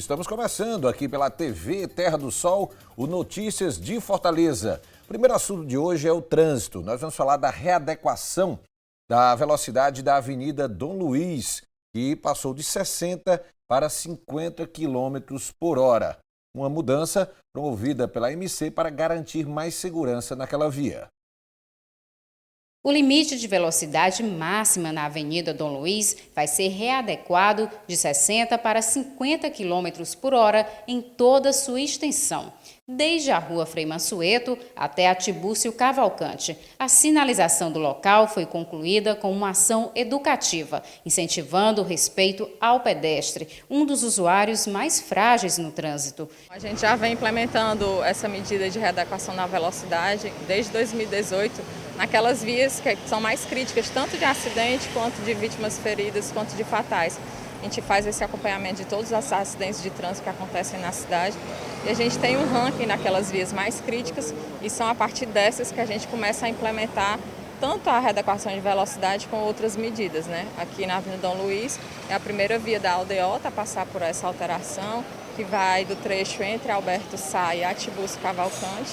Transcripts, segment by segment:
Estamos começando aqui pela TV Terra do Sol, o Notícias de Fortaleza. O primeiro assunto de hoje é o trânsito. Nós vamos falar da readequação da velocidade da Avenida Dom Luiz, que passou de 60 para 50 km por hora. Uma mudança promovida pela MC para garantir mais segurança naquela via. O limite de velocidade máxima na Avenida Dom Luiz vai ser readequado de 60 para 50 km por hora em toda a sua extensão, desde a Rua Frei Mansueto até a Tibúrcio Cavalcante. A sinalização do local foi concluída com uma ação educativa, incentivando o respeito ao pedestre, um dos usuários mais frágeis no trânsito. A gente já vem implementando essa medida de readequação na velocidade desde 2018, naquelas vias que são mais críticas, tanto de acidente, quanto de vítimas feridas, quanto de fatais. A gente faz esse acompanhamento de todos os acidentes de trânsito que acontecem na cidade e a gente tem um ranking naquelas vias mais críticas e são a partir dessas que a gente começa a implementar tanto a readequação de velocidade com outras medidas, né? Aqui na Avenida Dom Luiz é a primeira via da aldeota a passar por essa alteração, que vai do trecho entre Alberto Sá e Tibúrcio Cavalcante.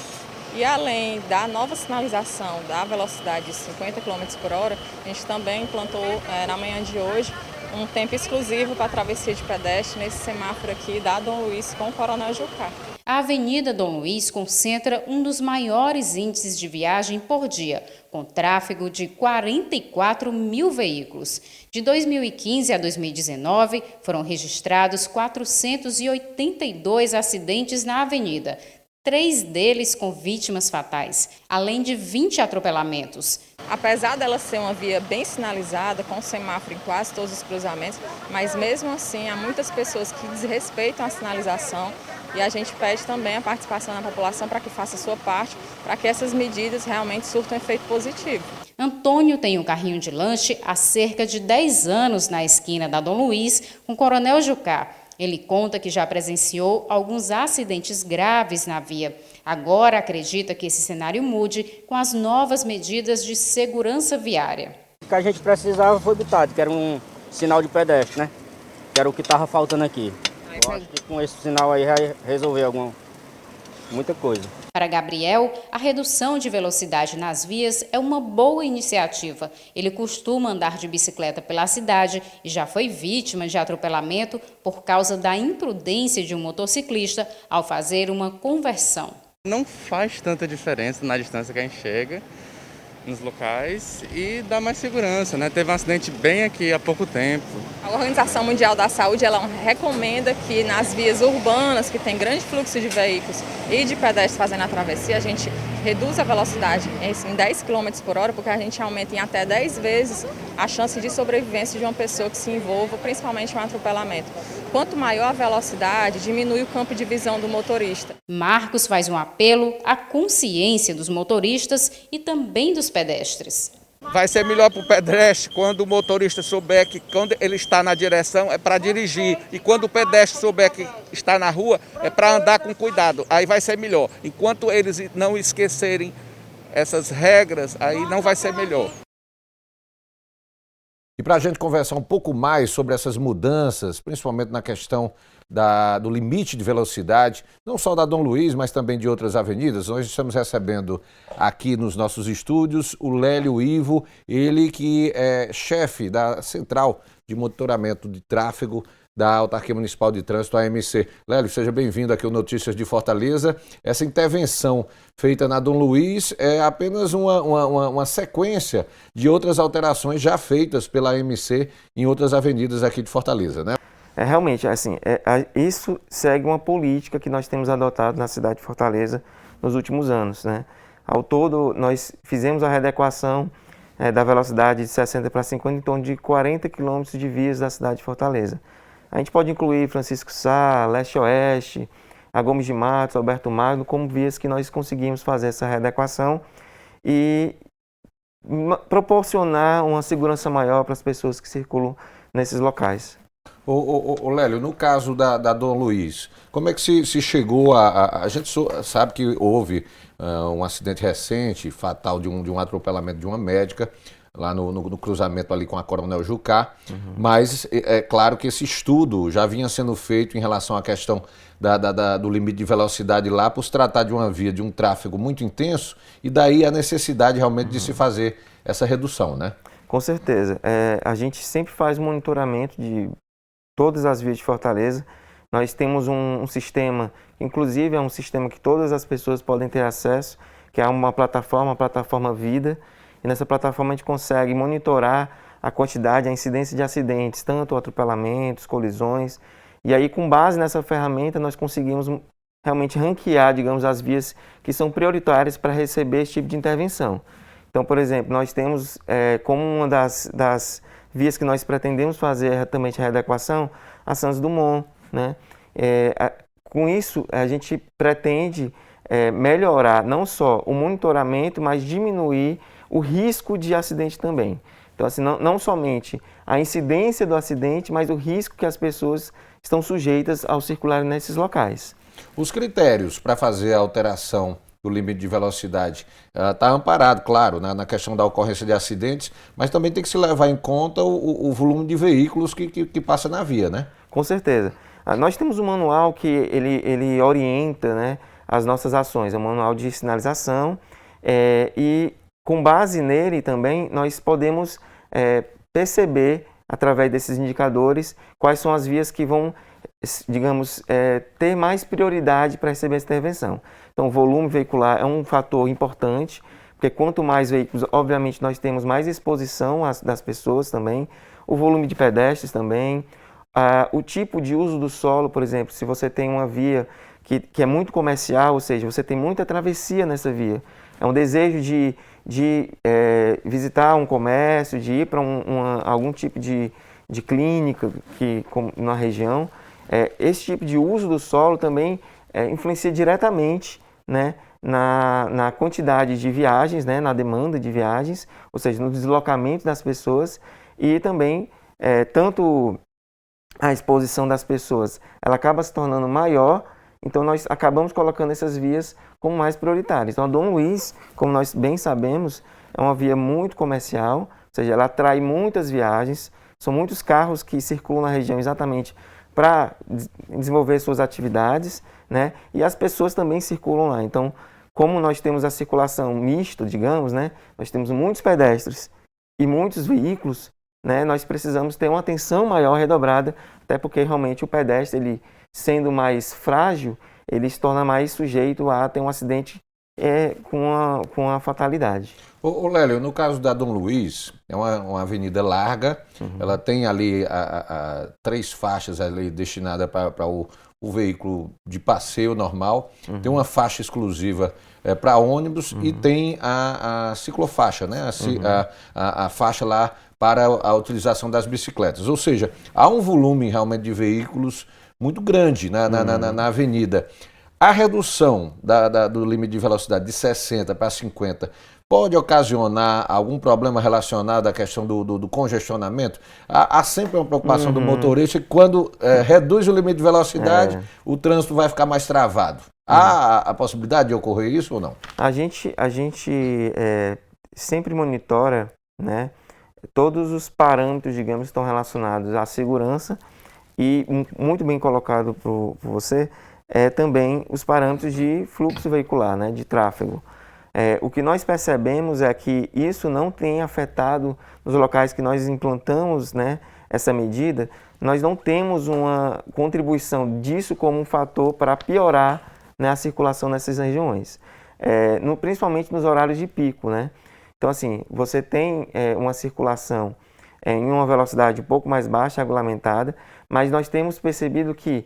E além da nova sinalização da velocidade de 50 km por hora, a gente também implantou na manhã de hoje um tempo exclusivo para a travessia de pedestre nesse semáforo aqui da Dom Luiz com o Coronel Jucá. A Avenida Dom Luiz concentra um dos maiores índices de viagem por dia, com tráfego de 44 mil veículos. De 2015 a 2019, foram registrados 482 acidentes na avenida, 3 deles com vítimas fatais, além de 20 atropelamentos. Apesar dela ser uma via bem sinalizada, com semáforo em quase todos os cruzamentos, mas mesmo assim há muitas pessoas que desrespeitam a sinalização e a gente pede também a participação da população para que faça a sua parte, para que essas medidas realmente surtam efeito positivo. Antônio tem um carrinho de lanche há cerca de 10 anos na esquina da Dom Luiz com Coronel Jucá. Ele conta que já presenciou alguns acidentes graves na via. Agora acredita que esse cenário mude com as novas medidas de segurança viária. O que a gente precisava foi botado, que era um sinal de pedestre, né? Que era o que estava faltando aqui. Eu acho que com esse sinal aí vai resolver muita coisa. Para Gabriel, a redução de velocidade nas vias é uma boa iniciativa. Ele costuma andar de bicicleta pela cidade e já foi vítima de atropelamento por causa da imprudência de um motociclista ao fazer uma conversão. Não faz tanta diferença na distância que a gente chega nos locais e dá mais segurança, né? Teve um acidente bem aqui há pouco tempo. A Organização Mundial da Saúde ela recomenda que nas vias urbanas, que tem grande fluxo de veículos e de pedestres fazendo a travessia, a gente reduza a velocidade em 10 km por hora, porque a gente aumenta em até 10 vezes a chance de sobrevivência de uma pessoa que se envolva, principalmente em um atropelamento. Quanto maior a velocidade, diminui o campo de visão do motorista. Marcos faz um apelo à consciência dos motoristas e também dos pedestres. Vai ser melhor para o pedestre quando o motorista souber que quando ele está na direção é para dirigir e quando o pedestre souber que está na rua é para andar com cuidado. Aí vai ser melhor. Enquanto eles não esquecerem essas regras, aí não vai ser melhor. E para a gente conversar um pouco mais sobre essas mudanças, principalmente na questão do limite de velocidade, não só da Dom Luiz, mas também de outras avenidas, nós estamos recebendo aqui nos nossos estúdios o Lélio Ivo, ele que é chefe da Central de Monitoramento de Tráfego da Autarquia Municipal de Trânsito, AMC. Lélio, seja bem-vindo aqui ao Notícias de Fortaleza. Essa intervenção feita na Dom Luiz é apenas uma sequência de outras alterações já feitas pela AMC em outras avenidas aqui de Fortaleza, né? Realmente, assim, isso segue uma política que nós temos adotado na cidade de Fortaleza nos últimos anos, né? Ao todo, nós fizemos a readequação da velocidade de 60 para 50 em torno de 40 quilômetros de vias da cidade de Fortaleza. A gente pode incluir Francisco Sá, Leste-Oeste, a Gomes de Matos, Alberto Magno, como vias que nós conseguimos fazer essa readequação e proporcionar uma segurança maior para as pessoas que circulam nesses locais. Lélio, no caso da Dom Luiz, como é que se chegou a gente sabe que houve um acidente recente, fatal, de um atropelamento de uma médica lá no cruzamento ali com a Coronel Jucá, mas é claro que esse estudo já vinha sendo feito em relação à questão do limite de velocidade lá, por se tratar de uma via de um tráfego muito intenso, e daí a necessidade realmente de se fazer essa redução, né? Com certeza. A gente sempre faz monitoramento de todas as vias de Fortaleza. Nós temos um sistema, inclusive é um sistema que todas as pessoas podem ter acesso, que é uma plataforma Vida, e nessa plataforma a gente consegue monitorar a quantidade, a incidência de acidentes, tanto atropelamentos, colisões, e aí com base nessa ferramenta nós conseguimos realmente ranquear, digamos, as vias que são prioritárias para receber esse tipo de intervenção. Então, por exemplo, nós temos como uma das vias que nós pretendemos fazer também a readequação, a Santos Dumont, né? Com isso, a gente pretende melhorar não só o monitoramento, mas diminuir o risco de acidente também. Então, assim, não somente a incidência do acidente, mas o risco que as pessoas estão sujeitas ao circular nesses locais. Os critérios para fazer a alteração do limite de velocidade está amparado, claro, na questão da ocorrência de acidentes, mas também tem que se levar em conta o volume de veículos que passa na via, né? Com certeza. Nós temos um manual que ele orienta, né, as nossas ações, é um manual de sinalização e com base nele também nós podemos perceber, através desses indicadores, quais são as vias que vão, digamos, ter mais prioridade para receber essa intervenção. Então, o volume veicular é um fator importante, porque quanto mais veículos, obviamente, nós temos mais exposição das pessoas também, o volume de pedestres também, o tipo de uso do solo, por exemplo, se você tem uma via que é muito comercial, ou seja, você tem muita travessia nessa via, é um desejo de visitar um comércio, de ir para algum tipo de clínica na região, esse tipo de uso do solo também influencia diretamente, né, na quantidade de viagens, né, na demanda de viagens, ou seja, no deslocamento das pessoas e também tanto a exposição das pessoas, ela acaba se tornando maior, então nós acabamos colocando essas vias como mais prioritárias. Então a Dom Luiz, como nós bem sabemos, é uma via muito comercial, ou seja, ela atrai muitas viagens, são muitos carros que circulam na região exatamente para desenvolver suas atividades, né? E as pessoas também circulam lá. Então, como nós temos a circulação mista, digamos, né? Nós temos muitos pedestres e muitos veículos, né? Nós precisamos ter uma atenção maior redobrada, até porque realmente o pedestre, ele sendo mais frágil, ele se torna mais sujeito a ter um acidente com a fatalidade. Ô Lélio, no caso da Dom Luiz, é uma avenida larga, ela tem ali 3 faixas ali destinadas para o veículo de passeio normal, tem uma faixa exclusiva para ônibus e tem a ciclofaixa, né? A faixa lá para a utilização das bicicletas. Ou seja, há um volume realmente de veículos muito grande na avenida. A redução do limite de velocidade de 60 para 50 pode ocasionar algum problema relacionado à questão do congestionamento? Há sempre uma preocupação do motorista que quando reduz o limite de velocidade, o trânsito vai ficar mais travado. Há a possibilidade de ocorrer isso ou não? A gente sempre monitora, né, todos os parâmetros, digamos, que estão relacionados à segurança e, muito bem colocado por você, também os parâmetros de fluxo veicular, né, de tráfego. O que nós percebemos é que isso não tem afetado nos locais que nós implantamos, né, essa medida, nós não temos uma contribuição disso como um fator para piorar, né, a circulação nessas regiões, principalmente nos horários de pico, né? Então, assim, você tem uma circulação em uma velocidade um pouco mais baixa, regulamentada, mas nós temos percebido que,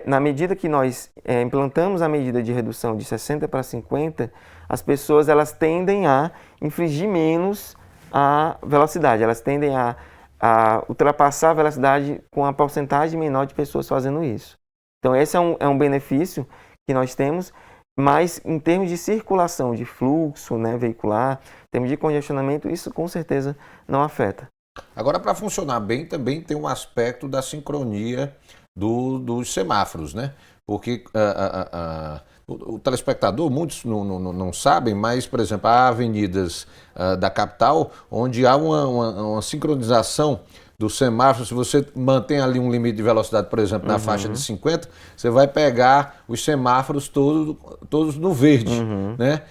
na medida que nós implantamos a medida de redução de 60 para 50, as pessoas elas tendem a infringir menos a velocidade, elas tendem a ultrapassar a velocidade com a porcentagem menor de pessoas fazendo isso. Então, esse é um benefício que nós temos, mas em termos de circulação, de fluxo, né, veicular, em termos de congestionamento, isso com certeza não afeta. Agora, para funcionar bem, também tem um aspecto da sincronia dos semáforos, né? Porque o telespectador, muitos não sabem, mas, por exemplo, há avenidas da capital onde há uma sincronização dos semáforos. Se você mantém ali um limite de velocidade, por exemplo, na faixa de 50, você vai pegar os semáforos todos no verde, né?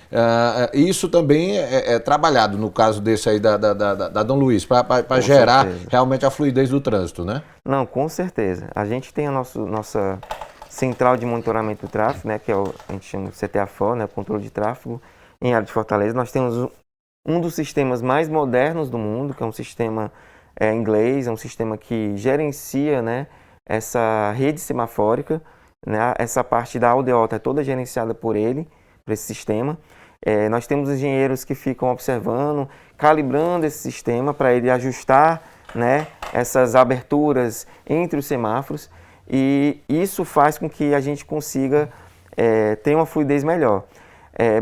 Isso também é trabalhado no caso desse aí da Dom Luiz, para gerar certeza. realmente a fluidez do trânsito, né? Não, com certeza. A gente tem a nossa central de monitoramento do tráfego, né, que a gente chama de CTAFO, né, controle de tráfego, em área de Fortaleza. Nós temos um dos sistemas mais modernos do mundo, que é um sistema inglês, é um sistema que gerencia, né, essa rede semafórica, né, essa parte da aldeota é toda gerenciada por ele, por esse sistema. Nós temos engenheiros que ficam observando, calibrando esse sistema para ele ajustar, né, essas aberturas entre os semáforos, e isso faz com que a gente consiga ter uma fluidez melhor.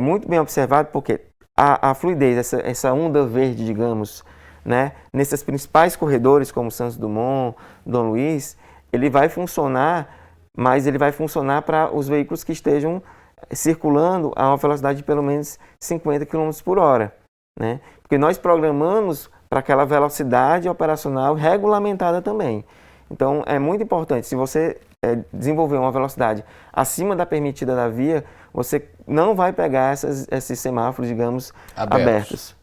Muito bem observado, porque a fluidez, essa onda verde, digamos, né, nesses principais corredores como Santos Dumont, Dom Luiz, ele vai funcionar, mas ele vai funcionar para os veículos que estejam circulando a uma velocidade de pelo menos 50 km por hora, né? Porque nós programamos para aquela velocidade operacional regulamentada também. Então, é muito importante, se você desenvolver uma velocidade acima da permitida da via, você não vai pegar esses semáforos, digamos, abertos.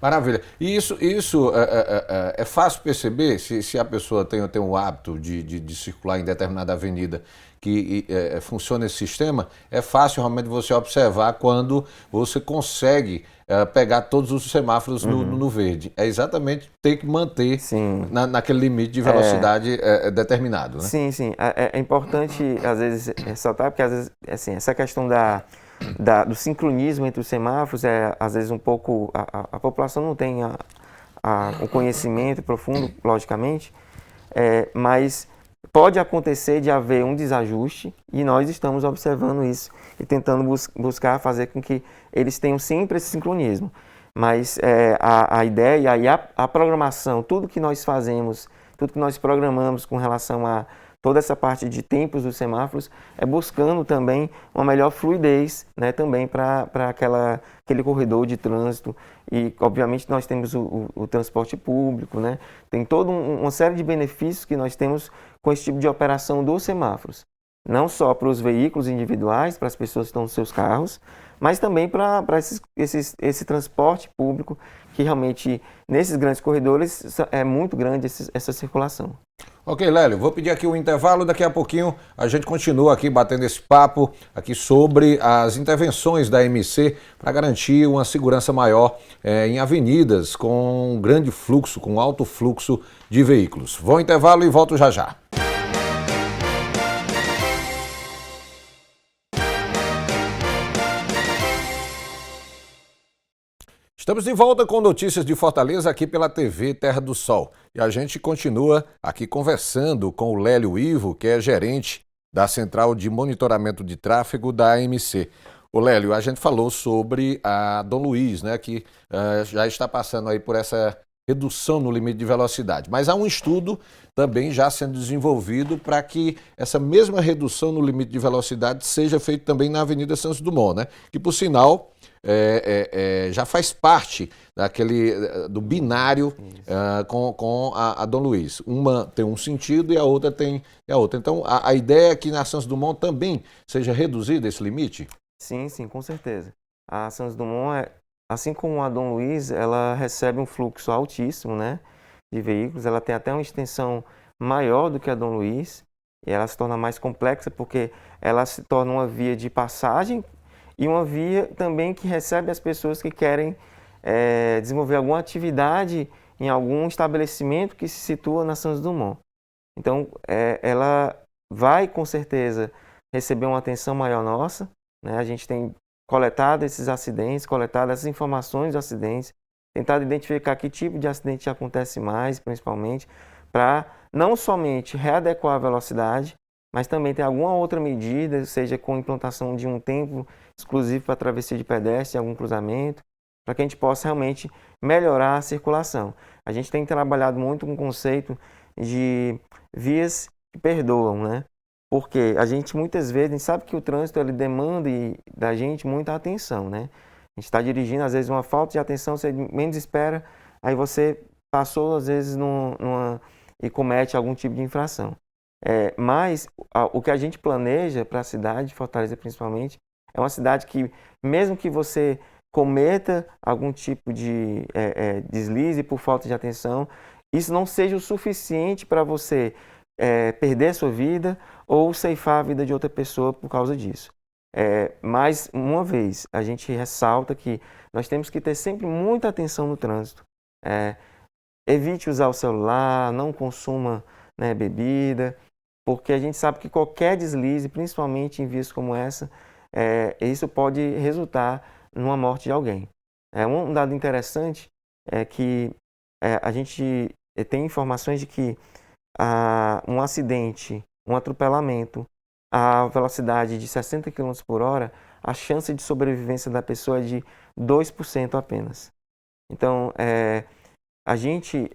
Maravilha. E isso é fácil perceber se a pessoa tem o hábito de circular em determinada avenida que funciona esse sistema. É fácil realmente você observar quando você consegue pegar todos os semáforos no verde. É exatamente ter que manter naquele limite de velocidade determinado, né? Sim, sim. É importante, às vezes, ressaltar, porque às vezes, assim, essa questão do sincronismo entre os semáforos às vezes um pouco, a população não tem o conhecimento profundo, logicamente, mas pode acontecer de haver um desajuste e nós estamos observando isso e tentando buscar fazer com que eles tenham sempre esse sincronismo. Mas a ideia e a programação, tudo que nós fazemos, tudo que nós programamos com relação a toda essa parte de tempos dos semáforos é buscando também uma melhor fluidez, né, também para aquele corredor de trânsito. E, obviamente, nós temos o transporte público, né? Tem toda uma série de benefícios que nós temos com esse tipo de operação dos semáforos. Não só para os veículos individuais, para as pessoas que estão nos seus carros, mas também para esse transporte público, que realmente, nesses grandes corredores, é muito grande essa circulação. Ok, Lélio, vou pedir aqui um intervalo, daqui a pouquinho a gente continua aqui batendo esse papo aqui sobre as intervenções da MC para garantir uma segurança maior em avenidas com grande fluxo, com alto fluxo de veículos. Vou ao intervalo e volto já já. Estamos de volta com notícias de Fortaleza aqui pela TV Terra do Sol. E a gente continua aqui conversando com o Lélio Ivo, que é gerente da Central de Monitoramento de Tráfego da AMC. O Lélio, a gente falou sobre a Dom Luiz, né, que já está passando aí por essa redução no limite de velocidade. Mas há um estudo também já sendo desenvolvido para que essa mesma redução no limite de velocidade seja feita também na Avenida Santos Dumont, né? Que, por sinal, já faz parte do binário com a Dom Luiz. Uma tem um sentido e a outra tem a outra. Então, a ideia é que na Santos Dumont também seja reduzido esse limite? Sim, sim, com certeza. A Santos Dumont, assim como a Dom Luiz, ela recebe um fluxo altíssimo, né, de veículos. Ela tem até uma extensão maior do que a Dom Luiz e ela se torna mais complexa porque ela se torna uma via de passagem e uma via também que recebe as pessoas que querem desenvolver alguma atividade em algum estabelecimento que se situa na Santos Dumont. Então, ela vai com certeza receber uma atenção maior nossa, né? A gente tem coletado esses acidentes, coletado essas informações de acidentes, tentado identificar que tipo de acidente acontece mais, principalmente, para não somente readequar a velocidade, mas também ter alguma outra medida, seja com implantação de um tempo exclusivo para travessia de pedestre, algum cruzamento, para que a gente possa realmente melhorar a circulação. A gente tem trabalhado muito com o conceito de vias perdoam, né? Porque a gente muitas vezes, a gente sabe que o trânsito ele demanda da gente muita atenção, né? A gente está dirigindo, às vezes uma falta de atenção, você menos espera, aí você passou às vezes e comete algum tipo de infração. Mas o que a gente planeja para a cidade de Fortaleza principalmente, é uma cidade que, mesmo que você cometa algum tipo de deslize por falta de atenção, isso não seja o suficiente para você perder a sua vida ou ceifar a vida de outra pessoa por causa disso. Mais uma vez, a gente ressalta que nós temos que ter sempre muita atenção no trânsito. Evite usar o celular, não consuma, né, bebida, porque a gente sabe que qualquer deslize, principalmente em vias como essa, isso pode resultar numa morte de alguém. Um dado interessante é que a gente tem informações de que um acidente, um atropelamento, a velocidade de 60 km por hora, a chance de sobrevivência da pessoa é de 2% apenas. Então, a gente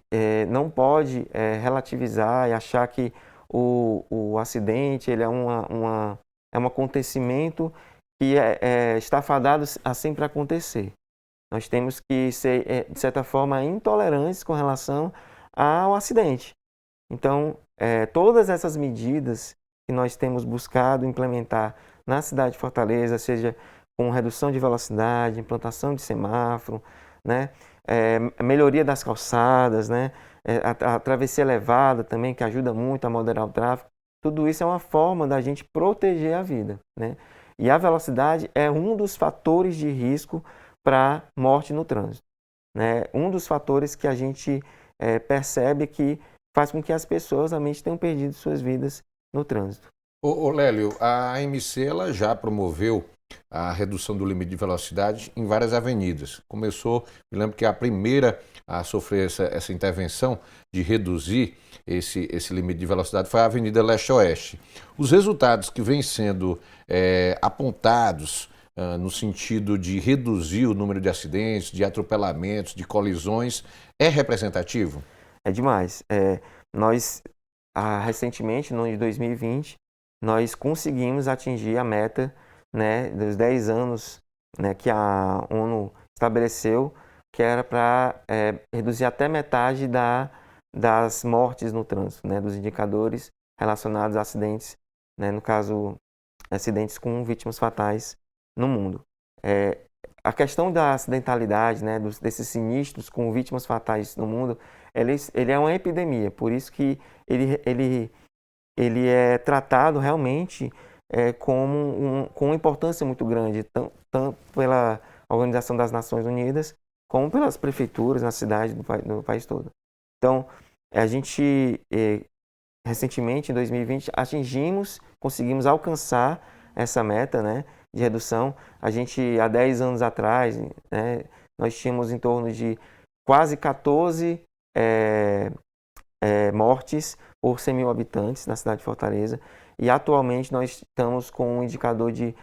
não pode relativizar e achar que o acidente ele é um acontecimento que está fadado a sempre acontecer. Nós temos que ser, de certa forma, intolerantes com relação ao acidente. Então, todas essas medidas que nós temos buscado implementar na cidade de Fortaleza, seja com redução de velocidade, implantação de semáforo, né, melhoria das calçadas, né, a travessia elevada também, que ajuda muito a moderar o tráfego, tudo isso é uma forma da gente proteger a vida, né? E a velocidade é um dos fatores de risco para morte no trânsito, né? Um dos fatores que a gente percebe que faz com que as pessoas realmente tenham perdido suas vidas no trânsito. Ô Lélio, a AMC ela já promoveu a redução do limite de velocidade em várias avenidas. Começou, me lembro que a primeira a sofrer essa intervenção de reduzir esse limite de velocidade foi a Avenida Leste-Oeste. Os resultados que vêm sendo apontados no sentido de reduzir o número de acidentes, de atropelamentos, de colisões, é representativo? É demais. Nós, recentemente, no ano de 2020, nós conseguimos atingir a meta, né, dos 10 anos, né, que a ONU estabeleceu, que era para reduzir até metade das mortes no trânsito, né, dos indicadores relacionados a acidentes, né, no caso, acidentes com vítimas fatais no mundo. A questão da acidentalidade, né, desses sinistros com vítimas fatais no mundo, ele é uma epidemia, por isso que ele é tratado realmente com uma importância muito grande, tanto pela Organização das Nações Unidas, como pelas prefeituras na cidade do país todo. Então, a gente, recentemente, em 2020, conseguimos alcançar essa meta, né, de redução. A gente, há 10 anos atrás, né, nós tínhamos em torno de quase 14 mortes por 100 mil habitantes na cidade de Fortaleza, e atualmente nós estamos com um indicador de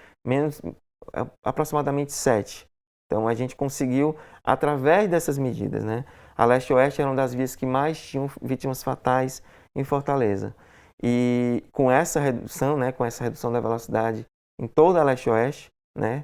aproximadamente 7. Então a gente conseguiu, através dessas medidas, né? A Leste-Oeste era uma das vias que mais tinham vítimas fatais em Fortaleza. E com essa redução, né, da velocidade em toda a Leste-Oeste, né,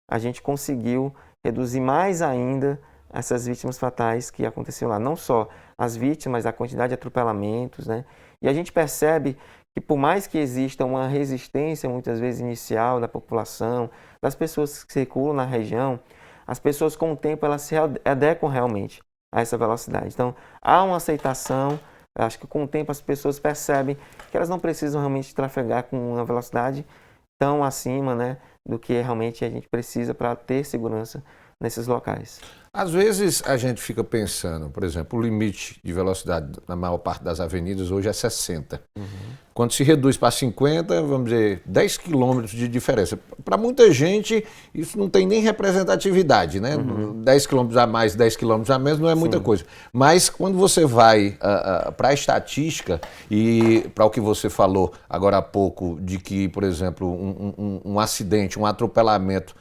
a gente conseguiu reduzir mais ainda essas vítimas fatais que aconteciam lá. Não só as vítimas, a quantidade de atropelamentos, né? E a gente percebe que por mais que exista uma resistência, muitas vezes inicial, da população, das pessoas que circulam na região, as pessoas com o tempo elas se adequam realmente a essa velocidade. Então, há uma aceitação, eu acho que com o tempo as pessoas percebem que elas não precisam realmente trafegar com uma velocidade tão acima, né, do que realmente a gente precisa para ter segurança nesses locais. Às vezes a gente fica pensando, por exemplo, o limite de velocidade na maior parte das avenidas hoje é 60. Quando se reduz para 50, vamos dizer, 10 quilômetros de diferença. Para muita gente, isso não tem nem representatividade, né? 10 quilômetros a mais, 10 quilômetros a menos não é muita coisa. Mas quando você vai para a estatística e para o que você falou agora há pouco, de que, por exemplo, um acidente, um atropelamento,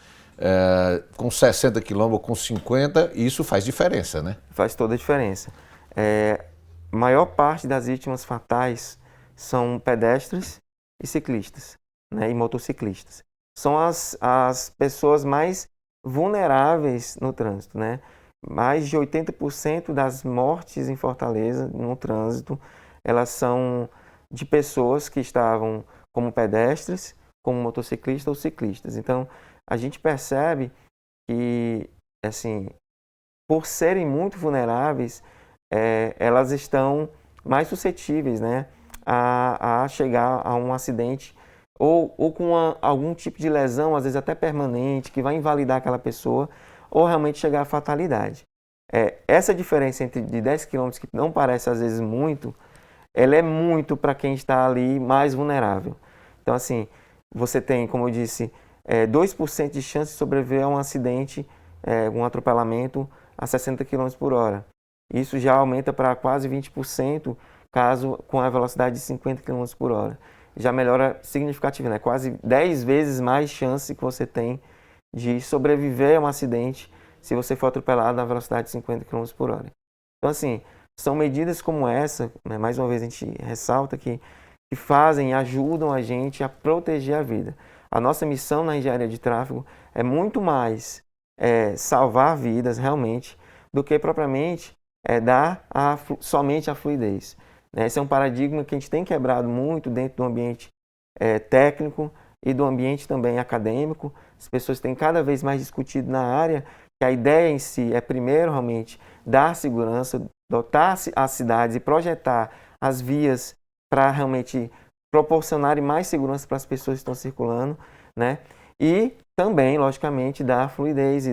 com 60 quilômetros, com 50, isso faz diferença, né? Faz toda a diferença. A maior parte das vítimas fatais são pedestres e ciclistas, né, e motociclistas. São as pessoas mais vulneráveis no trânsito, né? Mais de 80% das mortes em Fortaleza no trânsito, elas são de pessoas que estavam como pedestres, como motociclistas ou ciclistas. Então, a gente percebe que, assim, por serem muito vulneráveis, elas estão mais suscetíveis, né, a chegar a um acidente ou com algum tipo de lesão, às vezes até permanente, que vai invalidar aquela pessoa, ou realmente chegar à fatalidade. Essa diferença entre de 10 quilômetros, que não parece às vezes muito, ela é muito para quem está ali mais vulnerável. Então, assim, você tem, como eu disse, 2% de chance de sobreviver a um acidente, um atropelamento a 60 km por hora. Isso já aumenta para quase 20% caso com a velocidade de 50 km por hora. Já melhora significativamente, né? Quase 10 vezes mais chance que você tem de sobreviver a um acidente se você for atropelado na velocidade de 50 km por hora. Então, assim, são medidas como essa, né? Mais uma vez a gente ressalta que fazem e ajudam a gente a proteger a vida. A nossa missão na engenharia de tráfego é muito mais salvar vidas realmente do que propriamente dar somente a fluidez. Esse é um paradigma que a gente tem quebrado muito dentro do ambiente técnico e do ambiente também acadêmico. As pessoas têm cada vez mais discutido na área que a ideia em si é primeiro realmente dar segurança, dotar as cidades e projetar as vias para realmente proporcionarem mais segurança para as pessoas que estão circulando, né? E também, logicamente, dar fluidez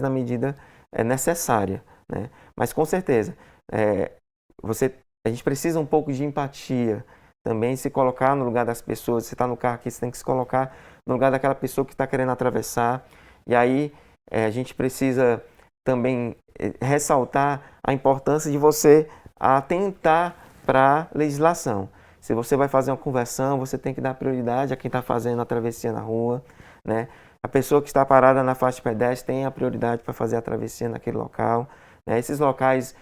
na medida necessária, né? Mas com certeza, a gente precisa um pouco de empatia, também se colocar no lugar das pessoas. Você está no carro aqui, você tem que se colocar no lugar daquela pessoa que está querendo atravessar. E aí a gente precisa também ressaltar a importância de você atentar para a legislação. Se você vai fazer uma conversão, você tem que dar prioridade a quem está fazendo a travessia na rua, né? A pessoa que está parada na faixa de pedestre tem a prioridade para fazer a travessia naquele local, né? Esses locais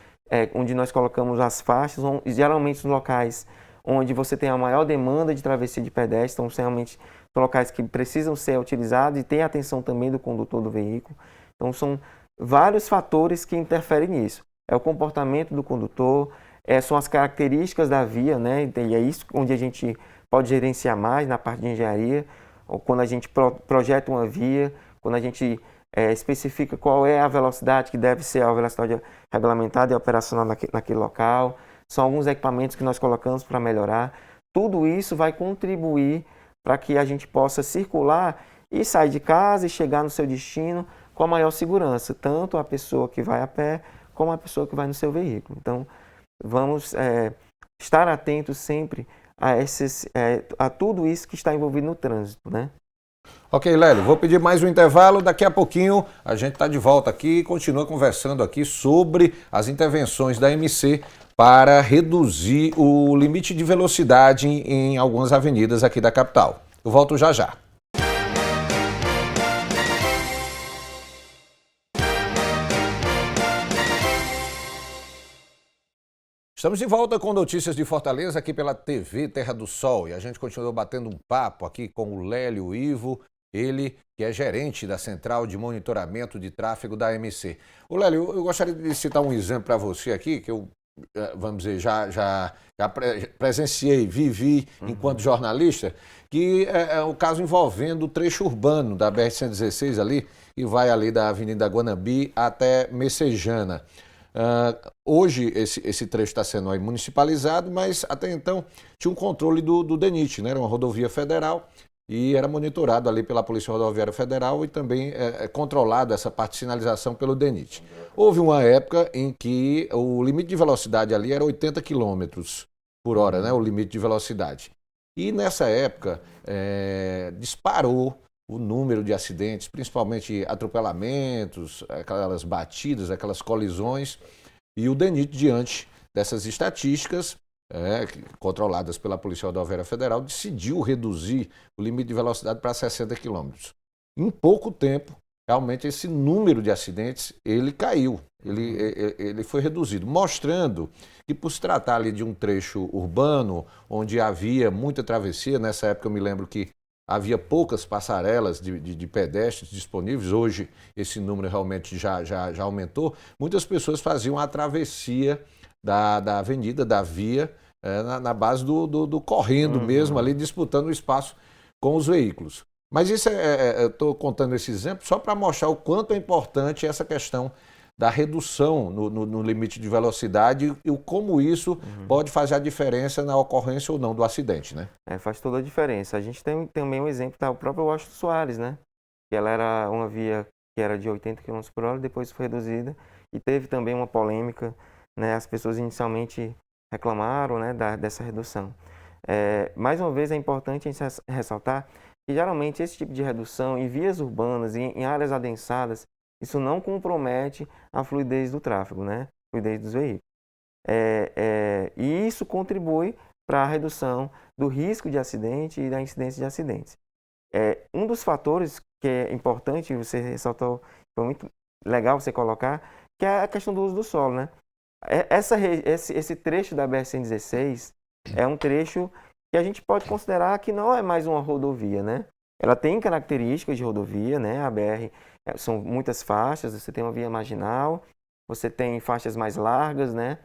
onde nós colocamos as faixas, geralmente os locais onde você tem a maior demanda de travessia de pedestre, então realmente são locais que precisam ser utilizados e tem a atenção também do condutor do veículo. Então são vários fatores que interferem nisso. É o comportamento do condutor, são as características da via, né? E é isso onde a gente pode gerenciar mais na parte de engenharia, ou quando a gente projeta uma via, quando a gente especifica qual é a velocidade que deve ser a velocidade regulamentada e operacional naquele local. São alguns equipamentos que nós colocamos para melhorar. Tudo isso vai contribuir para que a gente possa circular e sair de casa e chegar no seu destino com a maior segurança, tanto a pessoa que vai a pé como a pessoa que vai no seu veículo. Então, vamos estar atentos sempre a tudo isso que está envolvido no trânsito, né? Ok, Lélio, vou pedir mais um intervalo. Daqui a pouquinho a gente está de volta aqui e continua conversando aqui sobre as intervenções da MC para reduzir o limite de velocidade em algumas avenidas aqui da capital. Eu volto já já. Estamos de volta com notícias de Fortaleza aqui pela TV Terra do Sol e a gente continua batendo um papo aqui com o Lélio Ivo, ele que é gerente da Central de Monitoramento de Tráfego da MC. O Lélio, eu gostaria de citar um exemplo para você aqui que eu, vamos dizer, já presenciei, vivi enquanto jornalista, que é o caso envolvendo o trecho urbano da BR-116 ali, que vai ali da Avenida Guanambi até Messejana. Hoje esse trecho está sendo aí municipalizado, mas até então tinha um controle do DENIT, né? Era uma rodovia federal e era monitorado ali pela Polícia Rodoviária Federal e também controlado essa parte de sinalização pelo DENIT. Houve uma época em que o limite de velocidade ali era 80 km por hora, né? O limite de velocidade. E nessa época disparou o número de acidentes, principalmente atropelamentos, aquelas batidas, aquelas colisões, e o DENIT, diante dessas estatísticas, controladas pela Polícia Rodoviária Federal, decidiu reduzir o limite de velocidade para 60 km. Em pouco tempo, realmente esse número de acidentes, ele caiu, ele foi reduzido, mostrando que por se tratar ali de um trecho urbano, onde havia muita travessia, nessa época eu me lembro que havia poucas passarelas de pedestres disponíveis, hoje esse número realmente já aumentou, muitas pessoas faziam a travessia da avenida, da via, na base do correndo mesmo, ali disputando o espaço com os veículos. Mas isso eu estou contando esse exemplo só para mostrar o quanto é importante essa questão da redução no limite de velocidade e como isso pode fazer a diferença na ocorrência ou não do acidente, né? Faz toda a diferença. A gente tem também um exemplo da própria Washington Soares, né? Que ela era uma via que era de 80 km por hora, depois foi reduzida e teve também uma polêmica, né? As pessoas inicialmente reclamaram, né, dessa redução. Mais uma vez é importante a gente ressaltar que geralmente esse tipo de redução em vias urbanas e em áreas adensadas, isso não compromete a fluidez do tráfego, né? Fluidez dos veículos. E isso contribui para a redução do risco de acidente e da incidência de acidentes. Um dos fatores que é importante, você ressaltou, foi muito legal você colocar, que é a questão do uso do solo, né? Esse trecho da BR-116 é um trecho que a gente pode considerar que não é mais uma rodovia, né? Ela tem características de rodovia, né? A BR são muitas faixas, você tem uma via marginal, você tem faixas mais largas, né?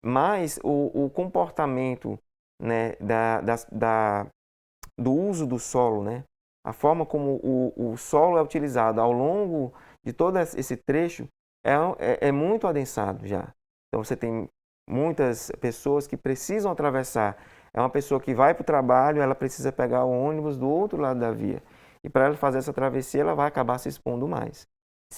Mas o comportamento, né, do uso do solo, né? A forma como o solo é utilizado ao longo de todo esse trecho é muito adensado já. Então você tem muitas pessoas que precisam atravessar. É uma pessoa que vai para o trabalho, ela precisa pegar o ônibus do outro lado da via. E para ela fazer essa travessia, ela vai acabar se expondo mais.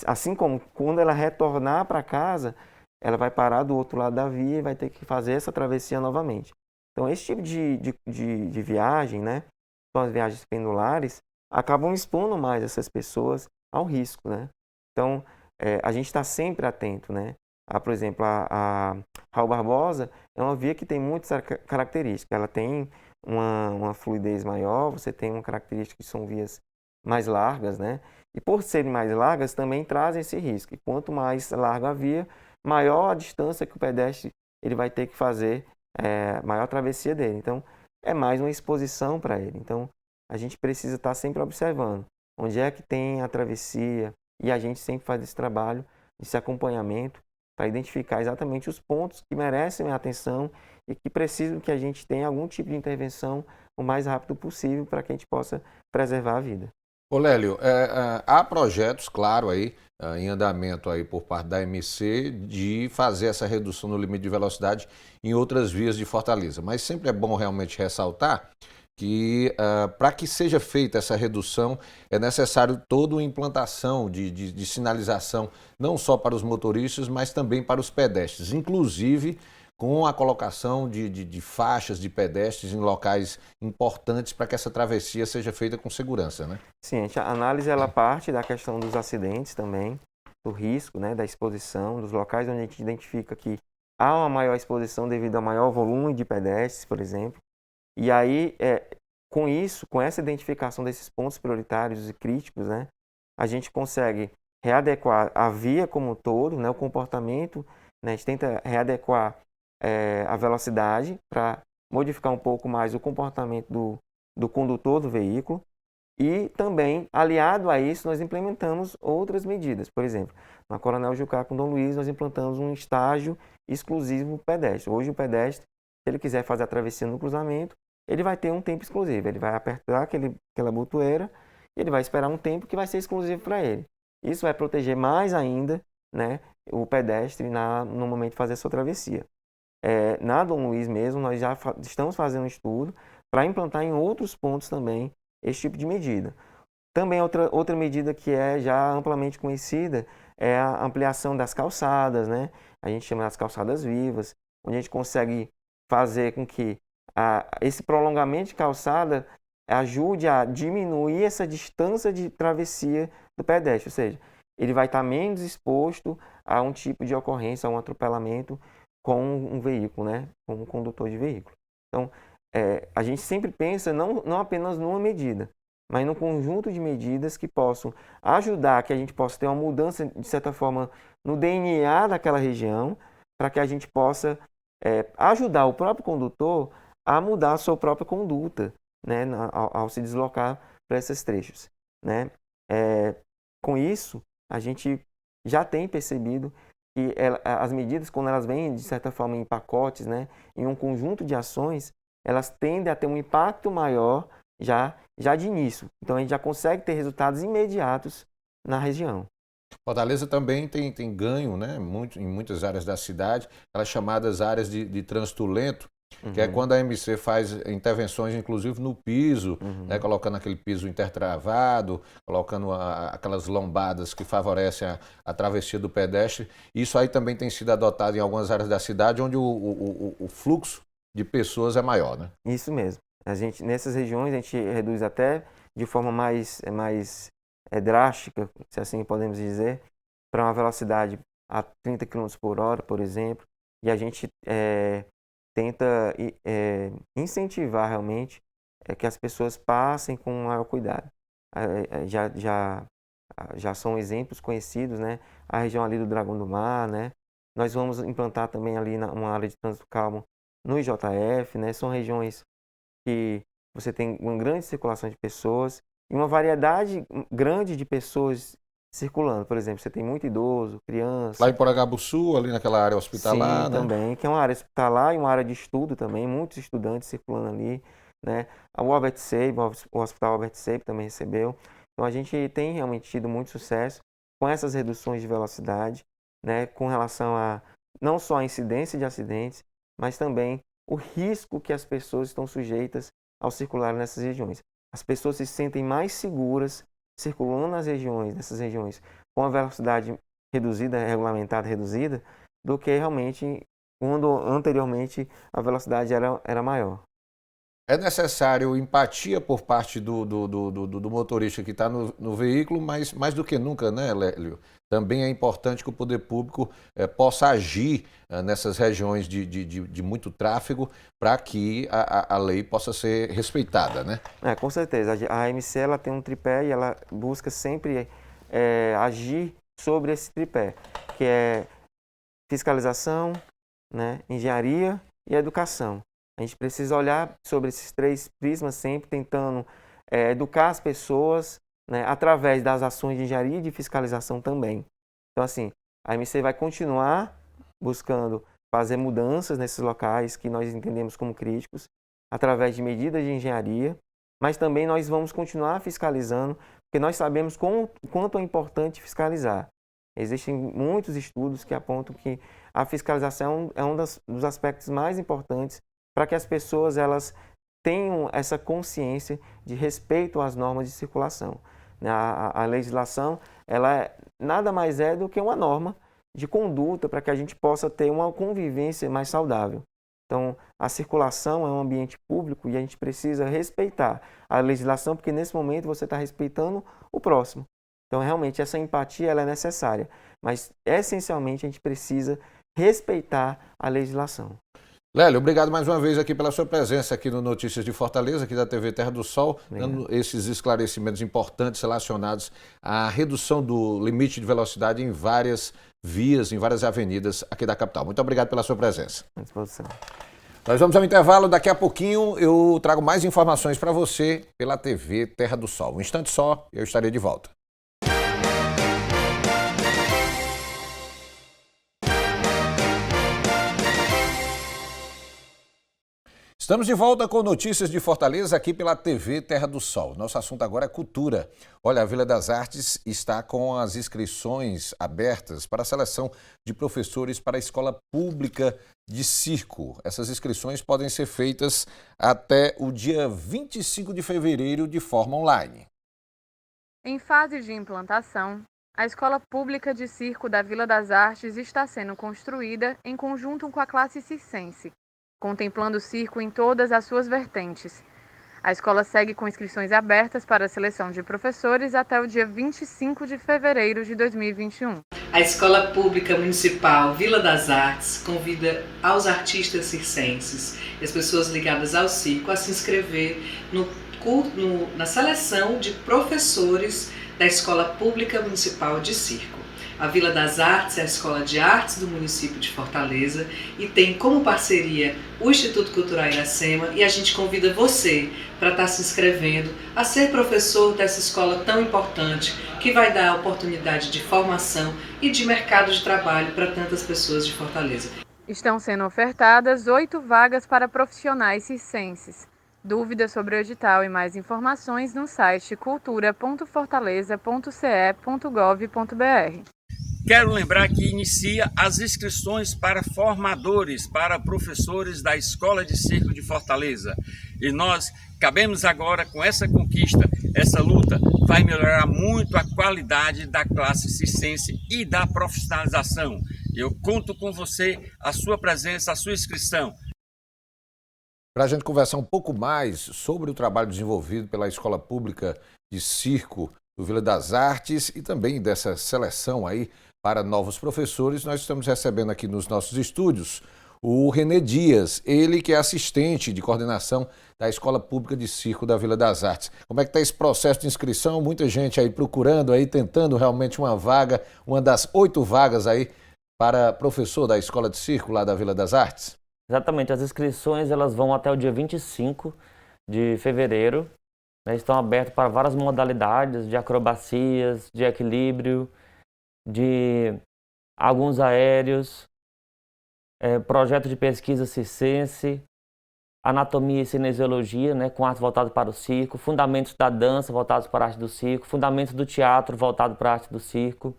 Assim como quando ela retornar para casa, ela vai parar do outro lado da via e vai ter que fazer essa travessia novamente. Então, esse tipo de viagem, né, são as viagens pendulares, acabam expondo mais essas pessoas ao risco, né? Então, a gente está sempre atento, né? Por exemplo, a Raul Barbosa é uma via que tem muitas características. Ela tem uma fluidez maior, você tem uma característica que são vias mais largas, né? E por serem mais largas, também trazem esse risco. E quanto mais larga a via, maior a distância que o pedestre ele vai ter que fazer, maior a travessia dele. Então, é mais uma exposição para ele. Então, a gente precisa estar sempre observando onde é que tem a travessia e a gente sempre faz esse trabalho, esse acompanhamento, para identificar exatamente os pontos que merecem a atenção e que precisam que a gente tenha algum tipo de intervenção o mais rápido possível para que a gente possa preservar a vida. Ô Lélio, há projetos, claro, aí, em andamento aí por parte da MC de fazer essa redução no limite de velocidade em outras vias de Fortaleza. Mas sempre é bom realmente ressaltar que para que seja feita essa redução é necessário toda uma implantação de sinalização, não só para os motoristas, mas também para os pedestres, inclusive com a colocação de faixas de pedestres em locais importantes para que essa travessia seja feita com segurança, né? Sim, a análise ela parte da questão dos acidentes também, do risco, né, da exposição, dos locais onde a gente identifica que há uma maior exposição devido a maior volume de pedestres, por exemplo. E aí, com isso, com essa identificação desses pontos prioritários e críticos, né, a gente consegue readequar a via como um todo, né, o comportamento, né, a gente tenta readequar a velocidade para modificar um pouco mais o comportamento do condutor do veículo. E também, aliado a isso, nós implementamos outras medidas. Por exemplo, na Coronel Jucá com Dom Luiz, nós implantamos um estágio exclusivo pedestre. Hoje o pedestre, se ele quiser fazer a travessia no cruzamento, ele vai ter um tempo exclusivo. Ele vai apertar aquela botoeira e ele vai esperar um tempo que vai ser exclusivo para ele. Isso vai proteger mais ainda, né, o pedestre no momento de fazer a sua travessia. Na Dom Luiz mesmo, nós já estamos fazendo um estudo para implantar em outros pontos também esse tipo de medida. Também outra medida que é já amplamente conhecida é a ampliação das calçadas, né? A gente chama das calçadas vivas, onde a gente consegue fazer com que esse prolongamento de calçada ajude a diminuir essa distância de travessia do pedestre, ou seja, ele vai estar menos exposto a um tipo de ocorrência, a um atropelamento com um veículo, né? Com um condutor de veículo. Então, a gente sempre pensa não apenas numa medida, mas num conjunto de medidas que possam ajudar, que a gente possa ter uma mudança, de certa forma, no DNA daquela região, para que a gente possa ajudar o próprio condutor a mudar a sua própria conduta, né, ao se deslocar para esses trechos, né? Com isso, a gente já tem percebido que as medidas, quando elas vêm, de certa forma, em pacotes, né, em um conjunto de ações, elas tendem a ter um impacto maior já de início. Então, a gente já consegue ter resultados imediatos na região. Fortaleza também tem ganho, né, em muitas áreas da cidade, aquelas chamadas áreas de trânsito lento, que é quando a MC faz intervenções, inclusive no piso, né, colocando aquele piso intertravado, colocando aquelas lombadas que favorecem a travessia do pedestre. Isso aí também tem sido adotado em algumas áreas da cidade, onde o fluxo de pessoas é maior, né? Isso mesmo. Nessas regiões, a gente reduz até de forma mais drástica, se assim podemos dizer, para uma velocidade a 30 km por hora, por exemplo, e a gente tenta incentivar realmente que as pessoas passem com maior cuidado. Já são exemplos conhecidos, né? A região ali do Dragão do Mar, né? Nós vamos implantar também ali uma área de trânsito calmo no IJF, né? São regiões que você tem uma grande circulação de pessoas e uma variedade grande de pessoas circulando. Por exemplo, você tem muito idoso, criança. Lá em Porangabuçu, ali naquela área hospitalar, sim, né? Também, que é uma área hospitalar e uma área de estudo também, muitos estudantes circulando ali, né? O Albert Seib, o Hospital Albert Seib também recebeu. Então, a gente tem realmente tido muito sucesso com essas reduções de velocidade, né? Com relação a não só a incidência de acidentes, mas também o risco que as pessoas estão sujeitas ao circular nessas regiões. As pessoas se sentem mais seguras circulando nessas regiões, com a velocidade reduzida, regulamentada, reduzida, do que realmente quando anteriormente a velocidade era maior. É necessário empatia por parte do motorista que está no veículo, mas mais do que nunca, né, Lélio? Também é importante que o poder público possa agir nessas regiões de muito tráfego para que a lei possa ser respeitada, né? Com certeza. A MC ela tem um tripé e ela busca sempre agir sobre esse tripé, que é fiscalização, né, engenharia e educação. A gente precisa olhar sobre esses três prismas sempre tentando educar as pessoas, né, através das ações de engenharia e de fiscalização também. Então, assim, a MC vai continuar buscando fazer mudanças nesses locais que nós entendemos como críticos, através de medidas de engenharia, mas também nós vamos continuar fiscalizando, porque nós sabemos quanto é importante fiscalizar. Existem muitos estudos que apontam que a fiscalização é um dos aspectos mais importantes para que as pessoas elas tenham essa consciência de respeito às normas de circulação. A legislação ela nada mais é do que uma norma de conduta para que a gente possa ter uma convivência mais saudável. Então, a circulação é um ambiente público e a gente precisa respeitar a legislação, porque nesse momento você está respeitando o próximo. Então, realmente, essa empatia ela é necessária, mas essencialmente a gente precisa respeitar a legislação. Lélio, obrigado mais uma vez aqui pela sua presença aqui no Notícias de Fortaleza, aqui da TV Terra do Sol, dando esses esclarecimentos importantes relacionados à redução do limite de velocidade em várias vias, em várias avenidas aqui da capital. Muito obrigado pela sua presença. À disposição. Nós vamos ao intervalo, daqui a pouquinho eu trago mais informações para você pela TV Terra do Sol. Um instante só, eu estarei de volta. Estamos de volta com Notícias de Fortaleza aqui pela TV Terra do Sol. Nosso assunto agora é cultura. Olha, a Vila das Artes está com as inscrições abertas para a seleção de professores para a Escola Pública de Circo. Essas inscrições podem ser feitas até o dia 25 de fevereiro de forma online. Em fase de implantação, a Escola Pública de Circo da Vila das Artes está sendo construída em conjunto com a classe circense, contemplando o circo em todas as suas vertentes. A escola segue com inscrições abertas para a seleção de professores até o dia 25 de fevereiro de 2021. A Escola Pública Municipal Vila das Artes convida aos artistas circenses e as pessoas ligadas ao circo a se inscrever no na seleção de professores da Escola Pública Municipal de Circo. A Vila das Artes é a escola de artes do município de Fortaleza e tem como parceria o Instituto Cultural Iracema, e a gente convida você para estar se inscrevendo a ser professor dessa escola tão importante, que vai dar oportunidade de formação e de mercado de trabalho para tantas pessoas de Fortaleza. Estão sendo ofertadas 8 vagas para profissionais circenses. Dúvidas sobre o edital e mais informações no site cultura.fortaleza.ce.gov.br. Quero lembrar que inicia as inscrições para formadores, para professores da Escola de Circo de Fortaleza. E nós cabemos agora com essa conquista, essa luta, vai melhorar muito a qualidade da classe circense e da profissionalização. Eu conto com você, a sua presença, a sua inscrição. Para a gente conversar um pouco mais sobre o trabalho desenvolvido pela Escola Pública de Circo do Vila das Artes e também dessa seleção aí para novos professores, nós estamos recebendo aqui nos nossos estúdios o René Dias, ele que é assistente de coordenação da Escola Pública de Circo da Vila das Artes. Como é que está esse processo de inscrição? Muita gente aí procurando, aí tentando realmente uma vaga, uma das 8 vagas aí para professor da Escola de Circo lá da Vila das Artes? Exatamente, as inscrições elas vão até o dia 25 de fevereiro, né, estão abertas para várias modalidades de acrobacias, de equilíbrio, de alguns aéreos, projeto de pesquisa circense, anatomia e cinesiologia, né, com arte voltada para o circo, fundamentos da dança voltados para a arte do circo, fundamentos do teatro voltado para a arte do circo.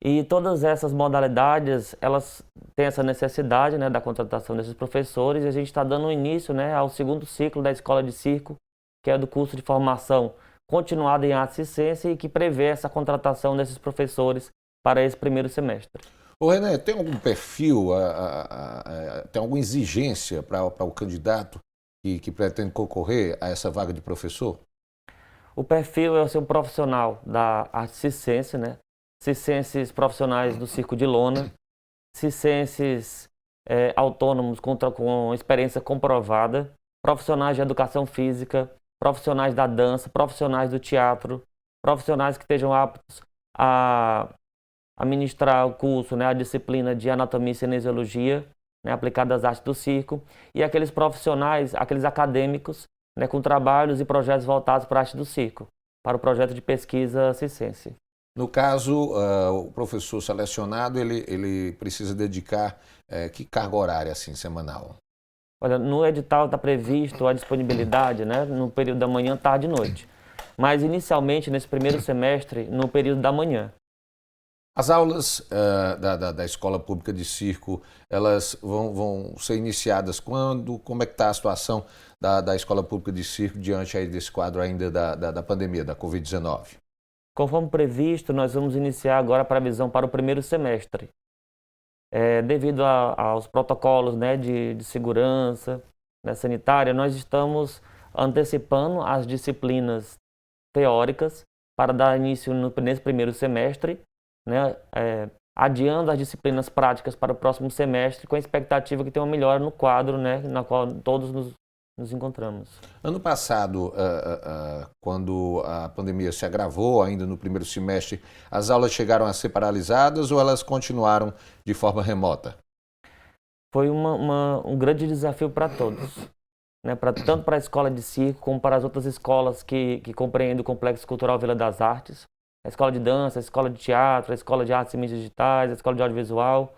E todas essas modalidades, elas têm essa necessidade, né, da contratação desses professores, e a gente está dando início, né, ao segundo ciclo da Escola de Circo, que é do curso de formação continuada em arte circense e que prevê essa contratação desses professores para esse primeiro semestre. Ô René, tem algum perfil, tem alguma exigência para o candidato que pretende concorrer a essa vaga de professor? O perfil é ser um profissional da arte circense, né? Circenses profissionais do circo de lona, circenses autônomos com experiência comprovada, profissionais de educação física, profissionais da dança, profissionais do teatro, profissionais que estejam aptos a ministrar o curso, né, a disciplina de anatomia e cinesiologia, né, aplicada às artes do circo, e aqueles profissionais, aqueles acadêmicos, né, com trabalhos e projetos voltados para a arte do circo, para o projeto de pesquisa circense. No caso, o professor selecionado, ele precisa dedicar que carga horária assim, semanal? Olha, no edital está previsto a disponibilidade, né, no período da manhã, tarde e noite. Mas inicialmente, nesse primeiro semestre, no período da manhã. As aulas da Escola Pública de Circo, elas vão ser iniciadas quando? Como é que está a situação da Escola Pública de Circo diante aí desse quadro ainda da pandemia, da Covid-19? Conforme previsto, nós vamos iniciar agora a previsão para o primeiro semestre. Devido aos protocolos, né, de segurança, né, sanitária, nós estamos antecipando as disciplinas teóricas para dar início nesse primeiro semestre, né, adiando as disciplinas práticas para o próximo semestre, com a expectativa que tenha uma melhora no quadro, né, na qual todos nos encontramos. Ano passado, quando a pandemia se agravou, ainda no primeiro semestre, as aulas chegaram a ser paralisadas ou elas continuaram de forma remota? Foi um grande desafio para todos, né? Tanto para a Escola de Circo como para as outras escolas que compreendem o Complexo Cultural Vila das Artes, a Escola de Dança, a Escola de Teatro, a Escola de Artes e Mídias Digitais, a Escola de Audiovisual,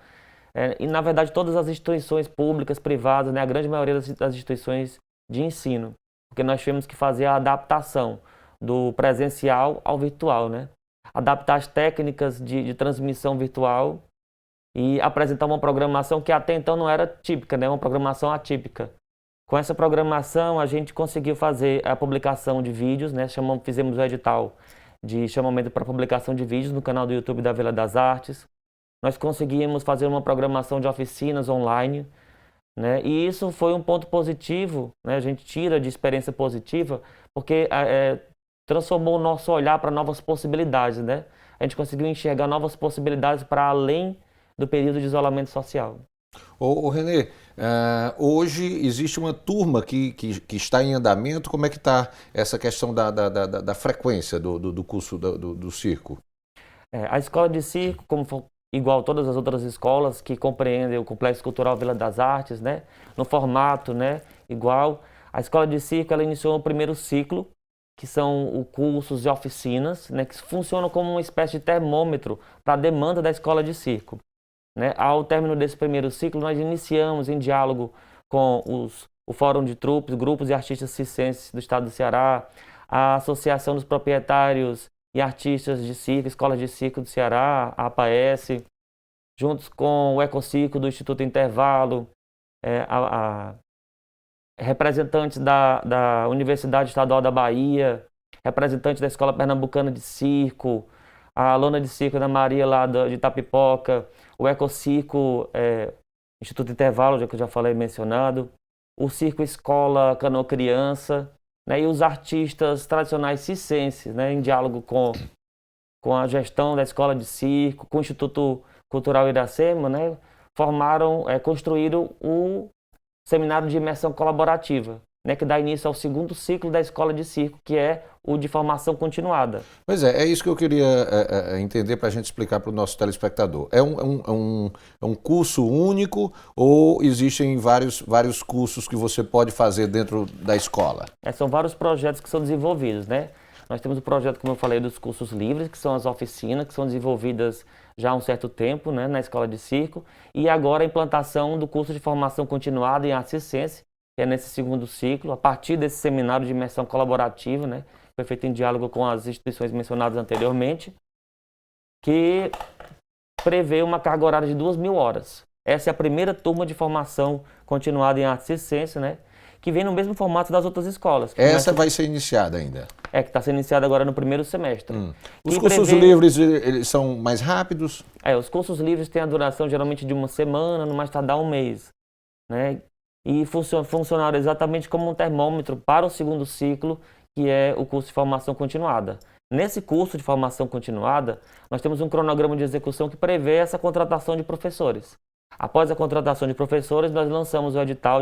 e na verdade todas as instituições públicas, privadas, né? A grande maioria das instituições de ensino, porque nós tivemos que fazer a adaptação do presencial ao virtual, né? Adaptar as técnicas de transmissão virtual e apresentar uma programação que até então não era típica, né? Uma programação atípica. Com essa programação a gente conseguiu fazer a publicação de vídeos, né? Fizemos o edital de chamamento para publicação de vídeos no canal do YouTube da Vila das Artes. Nós conseguimos fazer uma programação de oficinas online, né? E isso foi um ponto positivo, né? A gente tira de experiência positiva, porque transformou o nosso olhar para novas possibilidades, né? A gente conseguiu enxergar novas possibilidades para além do período de isolamento social. Ô Renê, hoje existe uma turma que está em andamento. Como é que está essa questão da frequência do curso do circo? A escola de circo, igual todas as outras escolas que compreendem o Complexo Cultural Vila das Artes, né, no formato, né, igual, a escola de circo ela iniciou o primeiro ciclo, que são cursos e oficinas, né, que funcionam como uma espécie de termômetro para a demanda da escola de circo. Né? Ao término desse primeiro ciclo, nós iniciamos em diálogo com o Fórum de Trupes, grupos e artistas circenses do estado do Ceará, a Associação dos Proprietários e Artistas de Circo, Escolas de Circo do Ceará, a APAES, juntos com o Ecocirco do Instituto Intervalo, representantes da Universidade Estadual da Bahia, representantes da Escola Pernambucana de Circo, a Lona de Circo da Maria lá de Itapipoca, o Ecocirco, Instituto Intervalo, que eu já falei mencionado, o Circo Escola Canoa Criança, né, e os artistas tradicionais circenses, né, em diálogo com a gestão da Escola de Circo, com o Instituto Cultural Iracema, né, construíram o Seminário de Imersão Colaborativa, né, que dá início ao segundo ciclo da Escola de Circo, que é o de formação continuada. Pois é isso que eu queria entender para a gente explicar para o nosso telespectador. É um curso único ou existem vários cursos que você pode fazer dentro da escola? São vários projetos que são desenvolvidos, né? Nós temos o projeto, como eu falei, dos cursos livres, que são as oficinas, que são desenvolvidas já há um certo tempo, né, na Escola de Circo, e agora a implantação do curso de formação continuada em arte circense, que é nesse segundo ciclo, a partir desse seminário de imersão colaborativa, né, foi feito em diálogo com as instituições mencionadas anteriormente, que prevê uma carga horária de 2.000 horas. Essa é a primeira turma de formação continuada em arte circense, né, que vem no mesmo formato das outras escolas. Essa vai ser iniciada ainda? Que está sendo iniciada agora no primeiro semestre. Os cursos livres, eles são mais rápidos? Os cursos livres têm a duração geralmente de uma semana, no mais tardar um mês, né? E funcionaram exatamente como um termômetro para o segundo ciclo, que é o curso de formação continuada. Nesse curso de formação continuada, nós temos um cronograma de execução que prevê essa contratação de professores. Após a contratação de professores, nós lançamos o edital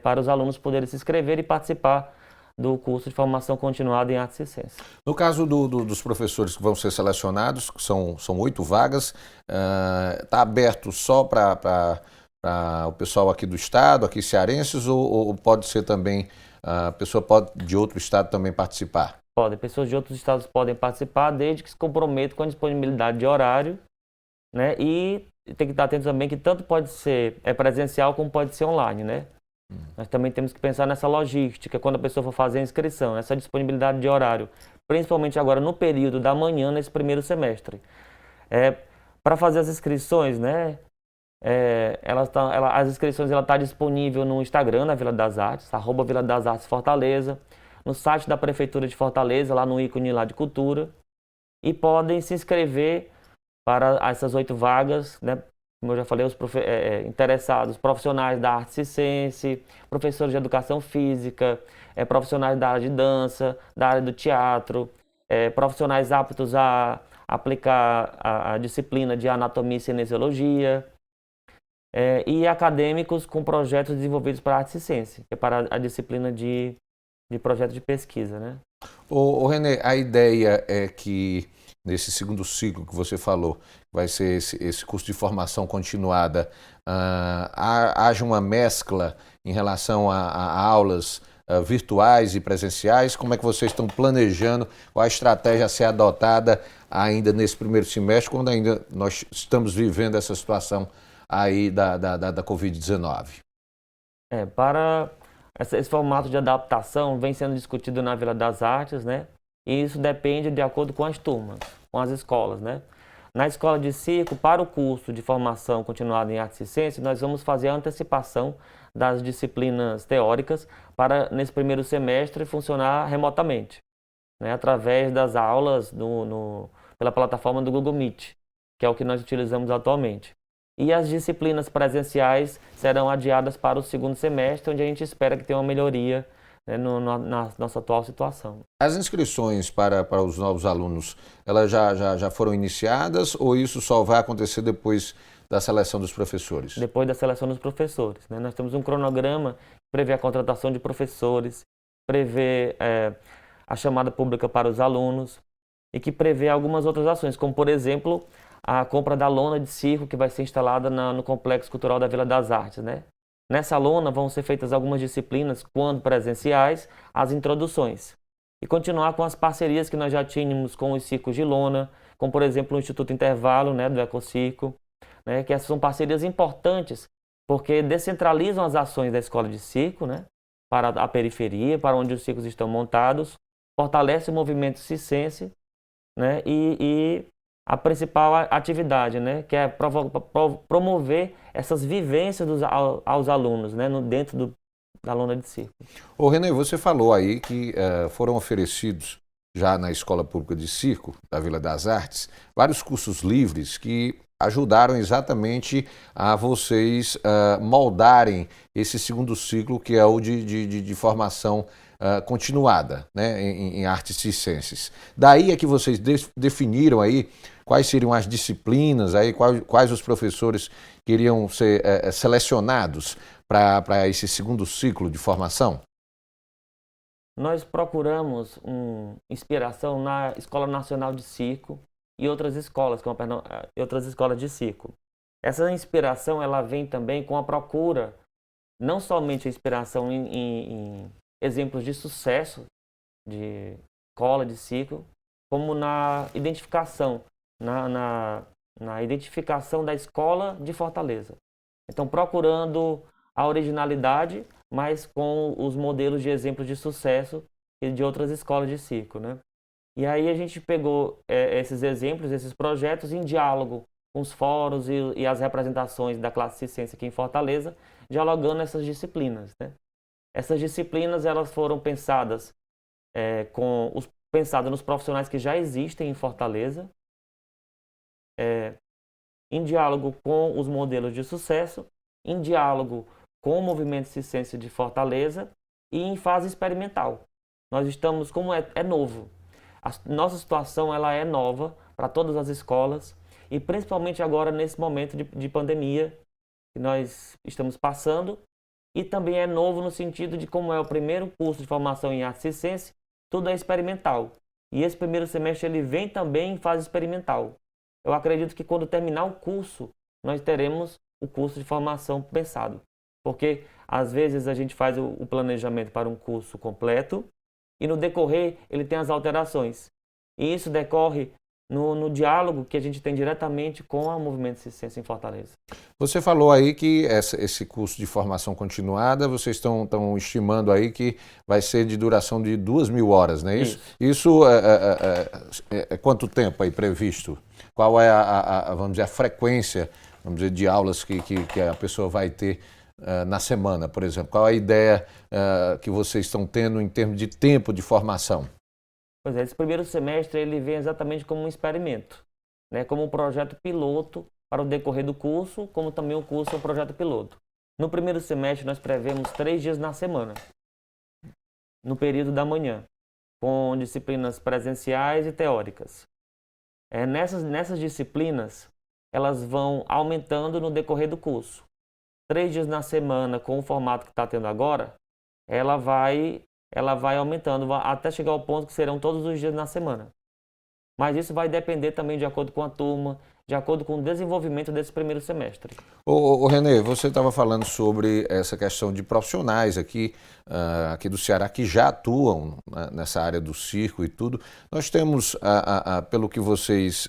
para os alunos poderem se inscrever e participar do curso de formação continuada em arte circense. No caso dos professores que vão ser selecionados, que são 8 vagas, está aberto só para o pessoal aqui do estado, aqui cearenses, ou pode ser também, a pessoa de outro estado também participar? Pode, pessoas de outros estados podem participar, desde que se comprometam com a disponibilidade de horário, né? E tem que estar atento também que tanto pode ser presencial como pode ser online, né? Nós também temos que pensar nessa logística, quando a pessoa for fazer a inscrição, essa disponibilidade de horário, principalmente agora no período da manhã, nesse primeiro semestre. Para fazer as inscrições, né, as inscrições estão disponíveis no Instagram da Vila das Artes, @Vila das Artes Fortaleza, no site da Prefeitura de Fortaleza, lá no ícone lá de cultura, e podem se inscrever para essas 8 vagas, né? Como eu já falei, os interessados, profissionais da arte circense, professores de educação física, profissionais da área de dança, da área do teatro, profissionais aptos a aplicar a disciplina de anatomia e cinesiologia, e acadêmicos com projetos desenvolvidos para a arte circense, que é para a disciplina de projeto de pesquisa, né? Ô Renê, a ideia é que nesse segundo ciclo que você falou, vai ser esse curso de formação continuada, haja uma mescla em relação a aulas virtuais e presenciais? Como é que vocês estão planejando? Qual a estratégia a ser adotada ainda nesse primeiro semestre, quando ainda nós estamos vivendo essa situação aí da Covid-19? Para esse formato de adaptação vem sendo discutido na Vila das Artes, né? E isso depende de acordo com as turmas, com as escolas, né? Na escola de circo, para o curso de formação continuada em arte circense, nós vamos fazer a antecipação das disciplinas teóricas para, nesse primeiro semestre, funcionar remotamente, né? Através das aulas pela plataforma do Google Meet, que é o que nós utilizamos atualmente. E as disciplinas presenciais serão adiadas para o segundo semestre, onde a gente espera que tenha uma melhoria, né, na nossa atual situação. As inscrições para os novos alunos, elas já foram iniciadas ou isso só vai acontecer depois da seleção dos professores? Depois da seleção dos professores, né? Nós temos um cronograma que prevê a contratação de professores, prevê a chamada pública para os alunos e que prevê algumas outras ações, como, por exemplo, a compra da lona de circo que vai ser instalada no Complexo Cultural da Vila das Artes, né? Nessa lona vão ser feitas algumas disciplinas, quando presenciais, as introduções. E continuar com as parcerias que nós já tínhamos com os circos de lona, como, por exemplo, o Instituto Intervalo, né, do Ecocirco, né, que essas são parcerias importantes, porque descentralizam as ações da escola de circo, né, para a periferia, para onde os circos estão montados, fortalece o movimento circense, né, e a principal atividade, né, que é promover essas vivências aos alunos, né, dentro da lona de circo. Ô René, você falou aí que foram oferecidos já na Escola Pública de Circo da Vila das Artes vários cursos livres que ajudaram exatamente a vocês moldarem esse segundo ciclo, que é o de formação continuada, né, em artes circenses. Daí é que vocês definiram aí quais seriam as disciplinas, aí, quais os professores que iriam ser selecionados para esse segundo ciclo de formação? Nós procuramos inspiração na Escola Nacional de Circo e outras escolas, outras escolas de circo. Essa inspiração ela vem também com a procura, não somente a inspiração em exemplos de sucesso de escola de circo, como na identificação, na identificação da escola de Fortaleza. Então, procurando a originalidade, mas com os modelos de exemplos de sucesso de outras escolas de circo, né? E aí a gente pegou esses exemplos, esses projetos em diálogo com os fóruns e as representações da classe circense aqui em Fortaleza, dialogando essas disciplinas, né? Essas disciplinas elas foram pensadas pensadas nos profissionais que já existem em Fortaleza, em diálogo com os modelos de sucesso, em diálogo com o movimento circense de Fortaleza e em fase experimental. Nós estamos, como é novo, a nossa situação ela é nova para todas as escolas e principalmente agora nesse momento de pandemia que nós estamos passando, e também é novo no sentido de como é o primeiro curso de formação em arte circense, tudo é experimental. E esse primeiro semestre ele vem também em fase experimental. Eu acredito que quando terminar o curso, nós teremos o curso de formação pensado. Porque às vezes a gente faz o planejamento para um curso completo e no decorrer ele tem as alterações. E isso decorre no diálogo que a gente tem diretamente com o movimento circense em Fortaleza. Você falou aí que esse curso de formação continuada, vocês estão estimando aí que vai ser de duração de 2.000 horas, não é isso? Isso é quanto tempo aí previsto? Qual é vamos dizer, a frequência, vamos dizer, de aulas que a pessoa vai ter na semana, por exemplo? Qual a ideia que vocês estão tendo em termos de tempo de formação? Pois é, esse primeiro semestre ele vem exatamente como um experimento, né? Como um projeto piloto para o decorrer do curso, como também o curso é um projeto piloto. No primeiro semestre nós prevemos 3 dias na semana, no período da manhã, com disciplinas presenciais e teóricas. Nessas disciplinas, elas vão aumentando no decorrer do curso. 3 dias na semana, com o formato que está tendo agora, ela vai aumentando até chegar ao ponto que serão todos os dias na semana. Mas isso vai depender também de acordo com a turma, de acordo com o desenvolvimento desse primeiro semestre. Ô René, você estava falando sobre essa questão de profissionais aqui do Ceará que já atuam nessa área do circo e tudo. Nós temos, pelo que vocês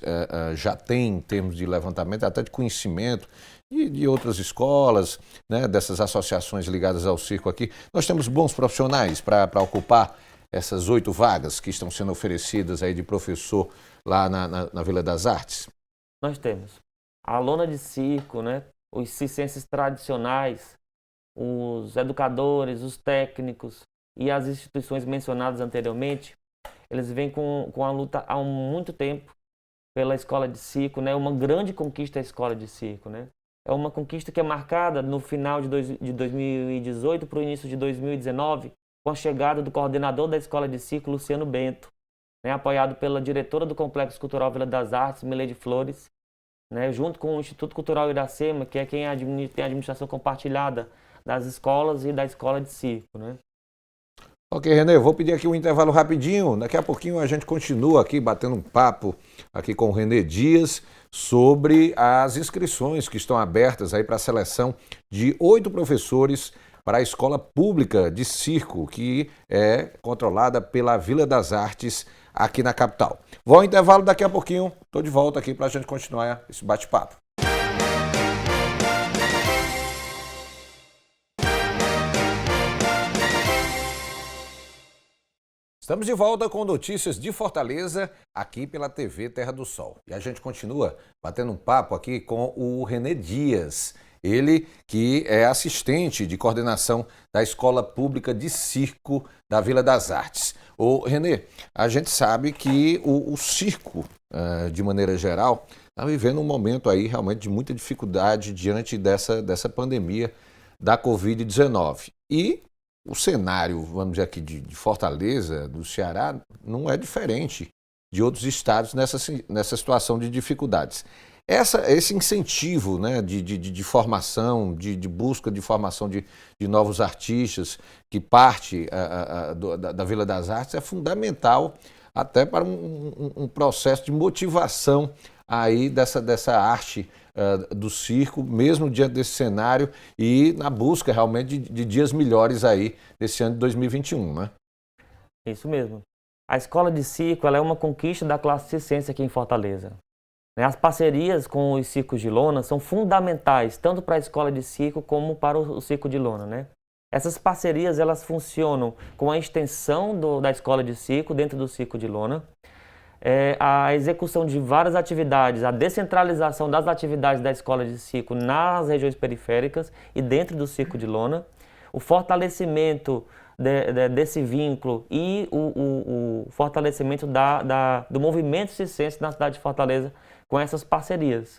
já têm em termos de levantamento, até de conhecimento, de outras escolas, né, dessas associações ligadas ao circo aqui, nós temos bons profissionais para ocupar essas 8 vagas que estão sendo oferecidas aí de professor lá na Vila das Artes? Nós temos a lona de circo, né, os circenses tradicionais, os educadores, os técnicos e as instituições mencionadas anteriormente, eles vêm com a luta há muito tempo pela escola de circo, né, uma grande conquista a escola de circo, né? É uma conquista que é marcada no final de 2018 para o início de 2019, com a chegada do coordenador da Escola de Circo, Luciano Bento, né, apoiado pela diretora do Complexo Cultural Vila das Artes, Mileide Flores, né, junto com o Instituto Cultural Iracema, que é quem tem a administração compartilhada das escolas e da escola de circo, né? Ok, Renê, eu vou pedir aqui um intervalo rapidinho. Daqui a pouquinho a gente continua aqui batendo um papo aqui com o Renê Dias sobre as inscrições que estão abertas aí para a seleção de 8 professores para a Escola Pública de Circo, que é controlada pela Vila das Artes aqui na capital. Vou ao intervalo, daqui a pouquinho estou de volta aqui para a gente continuar esse bate-papo. Estamos de volta com notícias de Fortaleza, aqui pela TV Terra do Sol. E a gente continua batendo um papo aqui com o Renê Dias. Ele que é assistente de coordenação da Escola Pública de Circo da Vila das Artes. Ô, Renê, a gente sabe que o circo, de maneira geral, está vivendo um momento aí realmente de muita dificuldade diante dessa pandemia da Covid-19. E o cenário, vamos dizer aqui, de Fortaleza, do Ceará, não é diferente de outros estados nessa situação de dificuldades. Esse incentivo, né, de formação, de busca de formação de novos artistas, que parte da Vila das Artes, é fundamental até para um processo de motivação aí dessa arte do circo, mesmo diante desse cenário e na busca realmente de dias melhores aí desse ano de 2021, né? Isso mesmo. A escola de circo ela é uma conquista da classe circense aqui em Fortaleza. As parcerias com os circos de lona são fundamentais, tanto para a escola de circo como para o circo de lona, né? Essas parcerias elas funcionam com a extensão da escola de circo dentro do circo de lona, a execução de várias atividades, a descentralização das atividades da escola de circo nas regiões periféricas e dentro do circo de lona, o fortalecimento desse vínculo e o fortalecimento do movimento circense na cidade de Fortaleza com essas parcerias,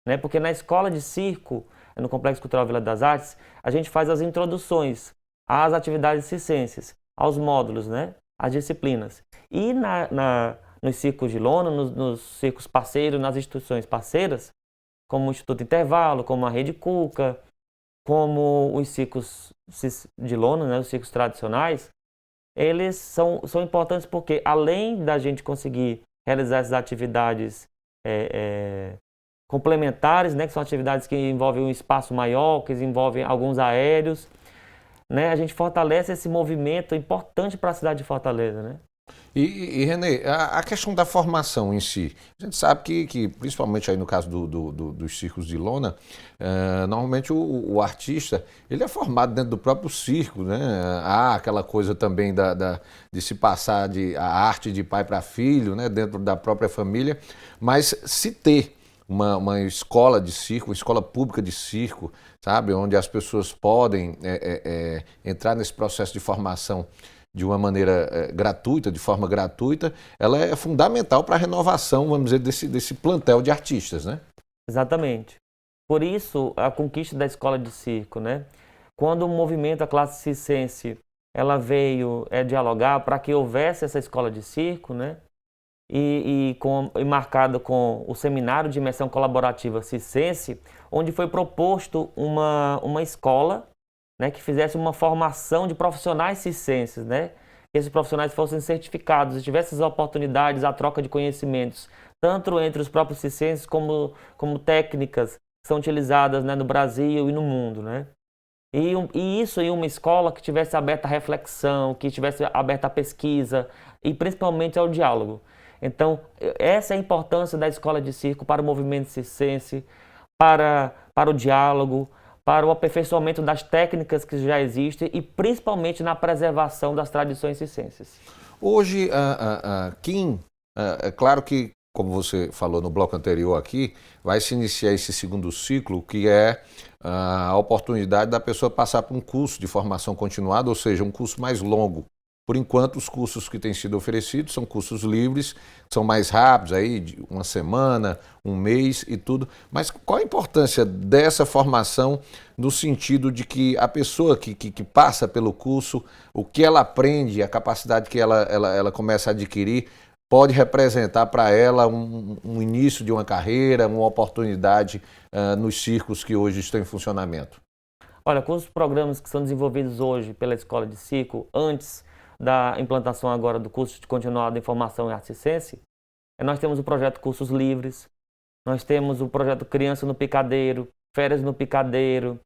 né? Porque na escola de circo, no Complexo Cultural Vila das Artes, a gente faz as introduções às atividades circenses, aos módulos, né? Às disciplinas. E nos circos de lona, nos circos parceiros, nas instituições parceiras, como o Instituto Intervalo, como a Rede Cuca, como os circos de lona, né, os circos tradicionais, eles são importantes porque, além da gente conseguir realizar essas atividades complementares, né, que são atividades que envolvem um espaço maior, que envolvem alguns aéreos, né, a gente fortalece esse movimento importante para a cidade de Fortaleza, né? E Renê, a questão da formação em si, a gente sabe que principalmente aí no caso dos circos de lona, normalmente o artista, ele é formado dentro do próprio circo, né? Há aquela coisa também de se passar a arte de pai para filho, né? Dentro da própria família, mas se ter uma escola de circo, uma escola pública de circo, sabe, onde as pessoas podem entrar nesse processo de formação de uma maneira gratuita, de forma gratuita, ela é fundamental para a renovação, vamos dizer, desse plantel de artistas, né? Exatamente. Por isso, a conquista da escola de circo, né? Quando o movimento, a classe circense, ela veio dialogar para que houvesse essa escola de circo, né? E marcada com o Seminário de Imersão Colaborativa Circense, onde foi proposto uma escola, né, que fizesse uma formação de profissionais circenses, né? Que esses profissionais fossem certificados e tivessem as oportunidades, a troca de conhecimentos, tanto entre os próprios circenses como técnicas que são utilizadas, né, no Brasil e no mundo, né? E isso em uma escola que tivesse aberta à reflexão, que tivesse aberta à pesquisa e principalmente ao diálogo. Então, essa é a importância da escola de circo para o movimento circense, para o diálogo, para o aperfeiçoamento das técnicas que já existem e principalmente na preservação das tradições circenses. Hoje, é claro que, como você falou no bloco anterior aqui, vai se iniciar esse segundo ciclo, que é a oportunidade da pessoa passar por um curso de formação continuada, ou seja, um curso mais longo. Por enquanto, os cursos que têm sido oferecidos são cursos livres, são mais rápidos, aí, de uma semana, um mês e tudo. Mas qual a importância dessa formação no sentido de que a pessoa que passa pelo curso, o que ela aprende, a capacidade que ela começa a adquirir, pode representar para ela um início de uma carreira, uma oportunidade nos circos que hoje estão em funcionamento? Olha, com os programas que são desenvolvidos hoje pela Escola de Circo, antes da implantação agora do curso de continuado em Formação em Arte Circense, nós temos o projeto Cursos Livres, nós temos o projeto Criança no Picadeiro, Férias no Picadeiro,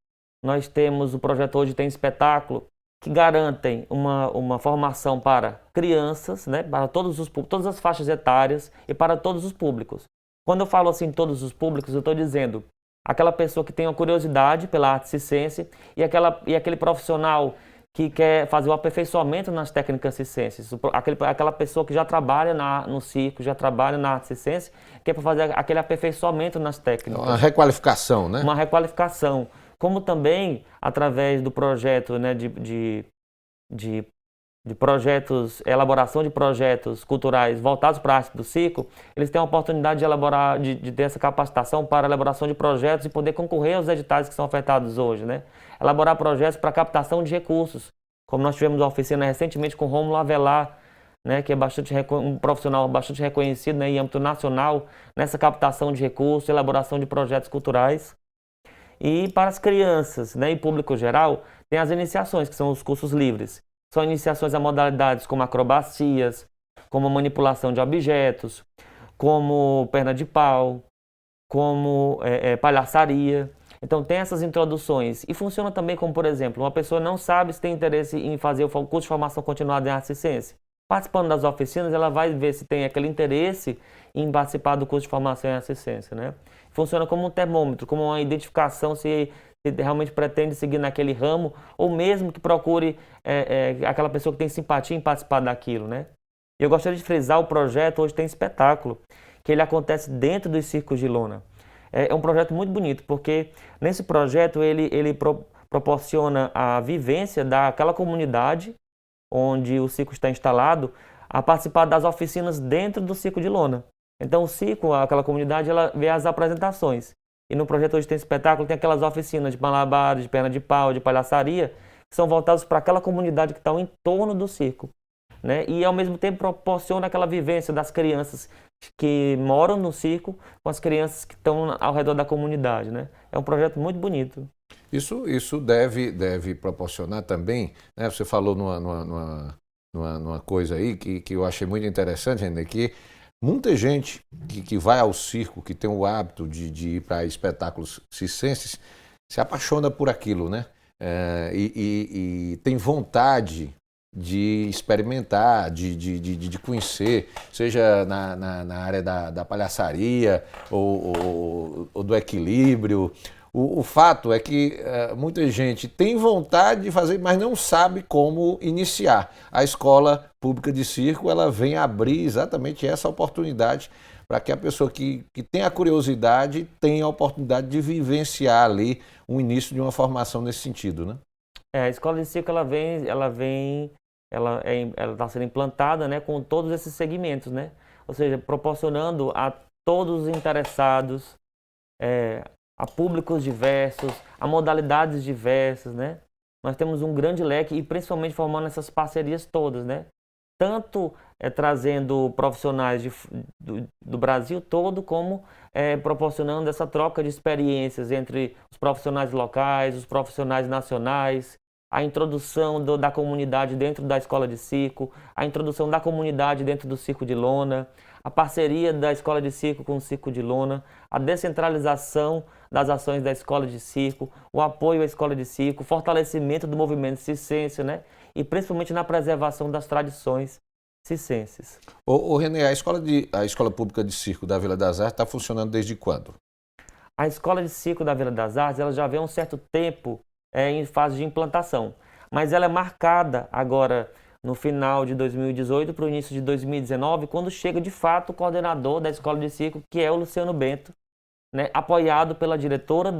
nós temos o projeto Hoje Tem Espetáculo, que garantem uma formação para crianças, né, para todas as faixas etárias e para todos os públicos. Quando eu falo assim todos os públicos, eu estou dizendo aquela pessoa que tem uma curiosidade pela arte circense e aquele profissional que quer fazer o aperfeiçoamento nas técnicas circenses, aquela pessoa que já trabalha no circo, já trabalha na arte circense, que é para fazer aquele aperfeiçoamento nas técnicas. Uma requalificação, né? Uma requalificação. Como também, através do projeto, né, de projetos, elaboração de projetos culturais voltados para a arte do circo, eles têm a oportunidade de elaborar, de ter essa capacitação para a elaboração de projetos e poder concorrer aos editais que são ofertados hoje, né? Elaborar projetos para captação de recursos, como nós tivemos uma oficina recentemente com Rômulo Avelar, né, que é um profissional bastante reconhecido, né, em âmbito nacional, nessa captação de recursos, elaboração de projetos culturais. E para as crianças, né, e público geral, tem as iniciações, que são os cursos livres. São iniciações a modalidades como acrobacias, como manipulação de objetos, como perna de pau, como palhaçaria. Então tem essas introduções. E funciona também como, por exemplo, uma pessoa não sabe se tem interesse em fazer o curso de formação continuada em arte circense. Participando das oficinas, ela vai ver se tem aquele interesse em participar do curso de formação em arte circense, né? Funciona como um termômetro, como uma identificação se realmente pretende seguir naquele ramo, ou mesmo que procure aquela pessoa que tem simpatia em participar daquilo, né? Eu gostaria de frisar o projeto Hoje Tem Espetáculo, que ele acontece dentro dos circos de lona. É um projeto muito bonito, porque nesse projeto ele proporciona a vivência daquela comunidade onde o circo está instalado a participar das oficinas dentro do circo de lona. Então o circo, aquela comunidade, ela vê as apresentações. E no projeto Hoje Tem Espetáculo tem aquelas oficinas de malabares, de perna de pau, de palhaçaria, que são voltadas para aquela comunidade que está em torno do circo, né? E ao mesmo tempo proporciona aquela vivência das crianças que moram no circo com as crianças que estão ao redor da comunidade, né? É um projeto muito bonito. Isso deve proporcionar também, né? Você falou numa coisa aí que eu achei muito interessante, René, que muita gente que vai ao circo, que tem o hábito de ir para espetáculos circenses, se apaixona por aquilo, né? E tem vontade de experimentar, de conhecer, seja na área da palhaçaria ou do equilíbrio. O fato é que muita gente tem vontade de fazer, mas não sabe como iniciar. A Escola Pública de Circo, ela vem abrir exatamente essa oportunidade para que a pessoa que tem a curiosidade tenha a oportunidade de vivenciar ali o início de uma formação nesse sentido, né? A Escola de Circo, ela está sendo implantada, né, com todos esses segmentos, né? Ou seja, proporcionando a todos os interessados, a públicos diversos, a modalidades diversas, né? Nós temos um grande leque e principalmente formando essas parcerias todas, né? Tanto trazendo profissionais do Brasil todo, como proporcionando essa troca de experiências entre os profissionais locais, os profissionais nacionais, a introdução da comunidade dentro da escola de circo, a introdução da comunidade dentro do circo de lona, a parceria da escola de circo com o circo de lona, a descentralização das ações da escola de circo, o apoio à escola de circo, o fortalecimento do movimento circense, né? E principalmente na preservação das tradições circenses. René, a Escola Pública de Circo da Vila das Artes está funcionando desde quando? A Escola de Circo da Vila das Artes, ela já vem há um certo tempo em fase de implantação, mas ela é marcada agora no final de 2018 para o início de 2019, quando chega de fato o coordenador da Escola de Circo, que é o Luciano Bento, né, apoiado pela diretora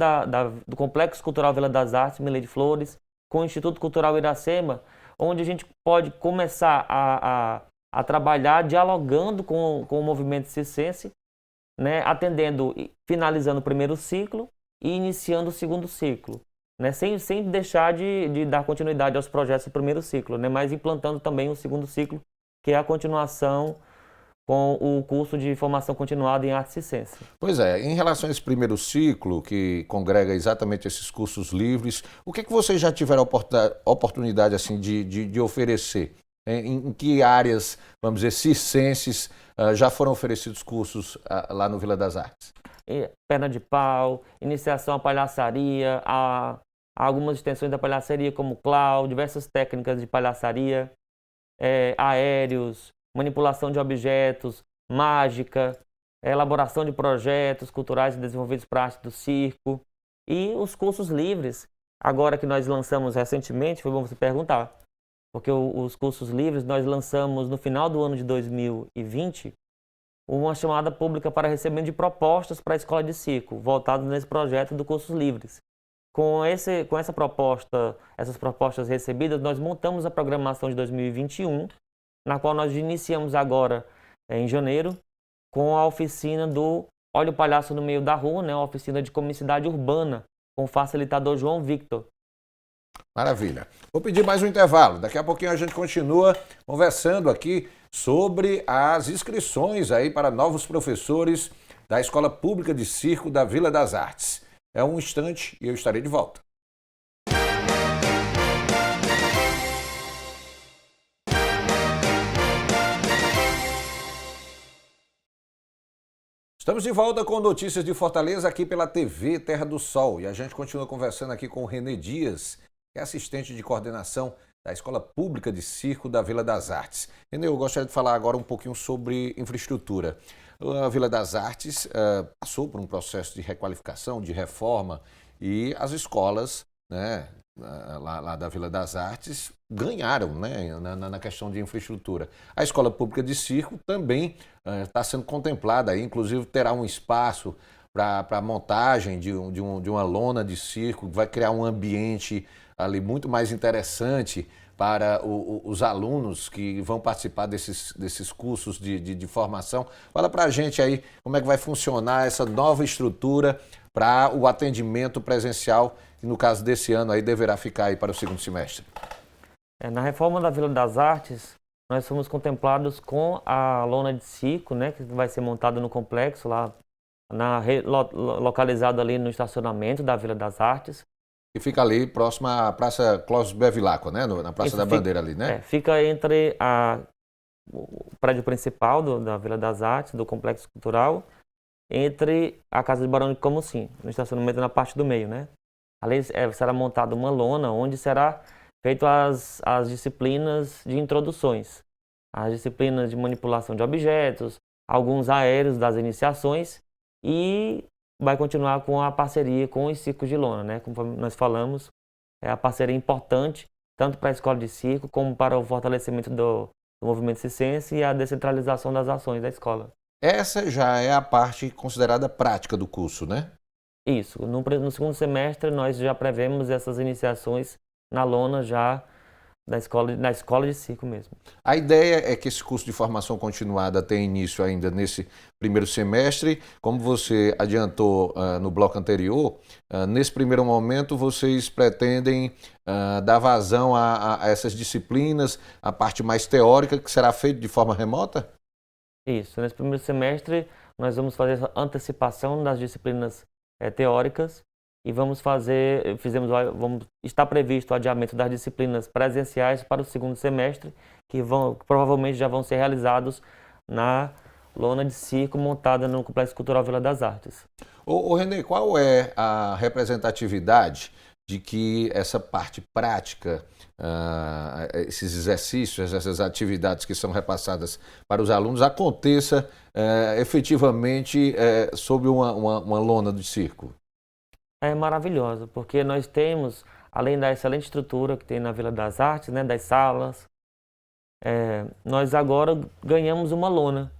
do Complexo Cultural Vila das Artes, Milady Flores, com o Instituto Cultural Iracema, onde a gente pode começar a trabalhar dialogando com o movimento circense, né, finalizando o primeiro ciclo e iniciando o segundo ciclo, né, sem deixar de dar continuidade aos projetos do primeiro ciclo, né, mas implantando também o segundo ciclo, que é a continuação com o curso de formação continuada em Artes e Ciência. Pois é, em relação a esse primeiro ciclo, que congrega exatamente esses cursos livres, o que é que vocês já tiveram oportunidade assim, de oferecer? Em que áreas, vamos dizer, circenses, já foram oferecidos cursos lá no Vila das Artes? Perna de pau, iniciação à palhaçaria, a algumas extensões da palhaçaria como clown, diversas técnicas de palhaçaria, aéreos, manipulação de objetos, mágica, elaboração de projetos culturais desenvolvidos para a arte do circo e os cursos livres. Agora que nós lançamos recentemente, foi bom você perguntar, porque os cursos livres nós lançamos no final do ano de 2020 uma chamada pública para recebimento de propostas para a escola de circo, voltado nesse projeto do cursos livres. Com essa proposta, essas propostas recebidas, nós montamos a programação de 2021, na qual nós iniciamos agora, em janeiro, com a oficina do Olha o Palhaço no Meio da Rua, né, uma oficina de comicidade urbana, com o facilitador João Victor. Maravilha. Vou pedir mais um intervalo. Daqui a pouquinho a gente continua conversando aqui sobre as inscrições aí para novos professores da Escola Pública de Circo da Vila das Artes. É um instante e eu estarei de volta. Estamos de volta com notícias de Fortaleza aqui pela TV Terra do Sol e a gente continua conversando aqui com o Renê Dias, que é assistente de coordenação da Escola Pública de Circo da Vila das Artes. Renê, eu gostaria de falar agora um pouquinho sobre infraestrutura. A Vila das Artes passou por um processo de requalificação, de reforma e as escolas, né, lá da Vila das Artes ganharam, né, na questão de infraestrutura. A Escola Pública de Circo também está sendo contemplada, aí, inclusive terá um espaço para a montagem de uma lona de circo, que vai criar um ambiente ali muito mais interessante para os alunos que vão participar desses cursos de formação. Fala para a gente aí como é que vai funcionar essa nova estrutura para o atendimento presencial, que no caso desse ano aí deverá ficar aí para o segundo semestre. Na reforma da Vila das Artes, nós fomos contemplados com a lona de circo, né, que vai ser montada no complexo, lá localizado ali no estacionamento da Vila das Artes. E fica ali próximo à Praça Clóvis Bevilacqua, né? Na Praça Isso da Bandeira ali, né? Fica entre o prédio principal da Vila das Artes, do Complexo Cultural, entre a Casa de Barão de Camusim, no estacionamento na parte do meio, né? Ali será montada uma lona onde será feito as disciplinas de introduções, as disciplinas de manipulação de objetos, alguns aéreos das iniciações e vai continuar com a parceria com os circos de lona, né? Como nós falamos, é a parceria importante tanto para a escola de circo como para o fortalecimento do movimento circense e a descentralização das ações da escola. Essa já é a parte considerada prática do curso, né? Isso. No segundo semestre nós já prevemos essas iniciações na lona já na escola de circo mesmo. A ideia é que esse curso de formação continuada tenha início ainda nesse primeiro semestre. Como você adiantou no bloco anterior, nesse primeiro momento vocês pretendem dar vazão a essas disciplinas, a parte mais teórica, que será feita de forma remota? Isso. Nesse primeiro semestre nós vamos fazer essa antecipação das disciplinas teóricas e está previsto o adiamento das disciplinas presenciais para o segundo semestre, que provavelmente já vão ser realizados na lona de circo montada no Complexo Cultural Vila das Artes. Ô Renê, qual é a representatividade de que essa parte prática, esses exercícios, essas atividades que são repassadas para os alunos, aconteça efetivamente sob uma lona de circo? É maravilhosa, porque nós temos, além da excelente estrutura que tem na Vila das Artes, né, das salas, nós agora ganhamos uma lona,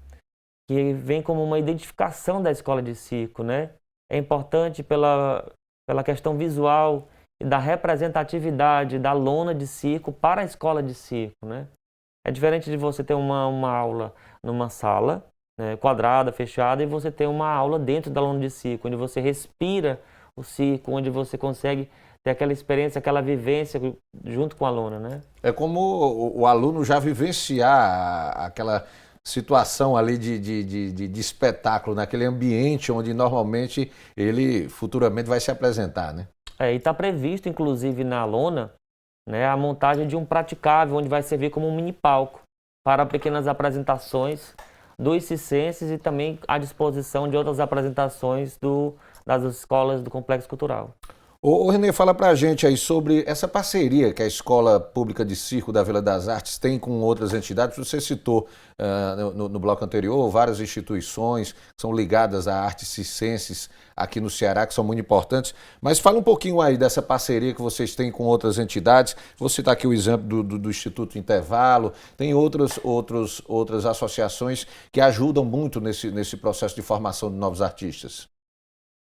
que vem como uma identificação da escola de circo, né? É importante pela questão visual e da representatividade da lona de circo para a escola de circo, né? É diferente de você ter uma aula numa sala, né, quadrada, fechada, e você ter uma aula dentro da lona de circo, onde você respira o circo, onde você consegue ter aquela experiência, aquela vivência junto com a lona, né? É como o aluno já vivenciar aquela situação ali de espetáculo, naquele ambiente onde normalmente ele futuramente vai se apresentar, né? E está previsto, inclusive, na lona, né, a montagem de um praticável, onde vai servir como um mini palco para pequenas apresentações dos circenses e também à disposição de outras apresentações das escolas do Complexo Cultural. Ô Renê, fala pra gente aí sobre essa parceria que a Escola Pública de Circo da Vila das Artes tem com outras entidades. Você citou no bloco anterior várias instituições que são ligadas a artes circenses aqui no Ceará, que são muito importantes. Mas fala um pouquinho aí dessa parceria que vocês têm com outras entidades. Vou citar aqui o exemplo do Instituto Intervalo. Tem outras associações que ajudam muito nesse processo de formação de novos artistas.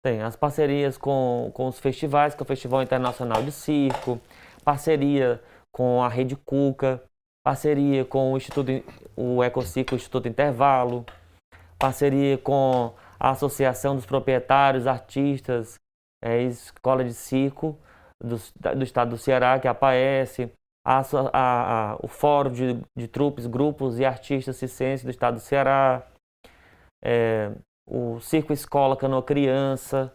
Tem as parcerias com os festivais, que é o Festival Internacional de Circo, parceria com a Rede Cuca, parceria com o Ecociclo Instituto Intervalo, parceria com a Associação dos Proprietários, Artistas, Escola de Circo do Estado do Ceará, que é a APAES, o Fórum de Trupes, Grupos e Artistas Circenses do Estado do Ceará, o Circo Escola Canoa Criança,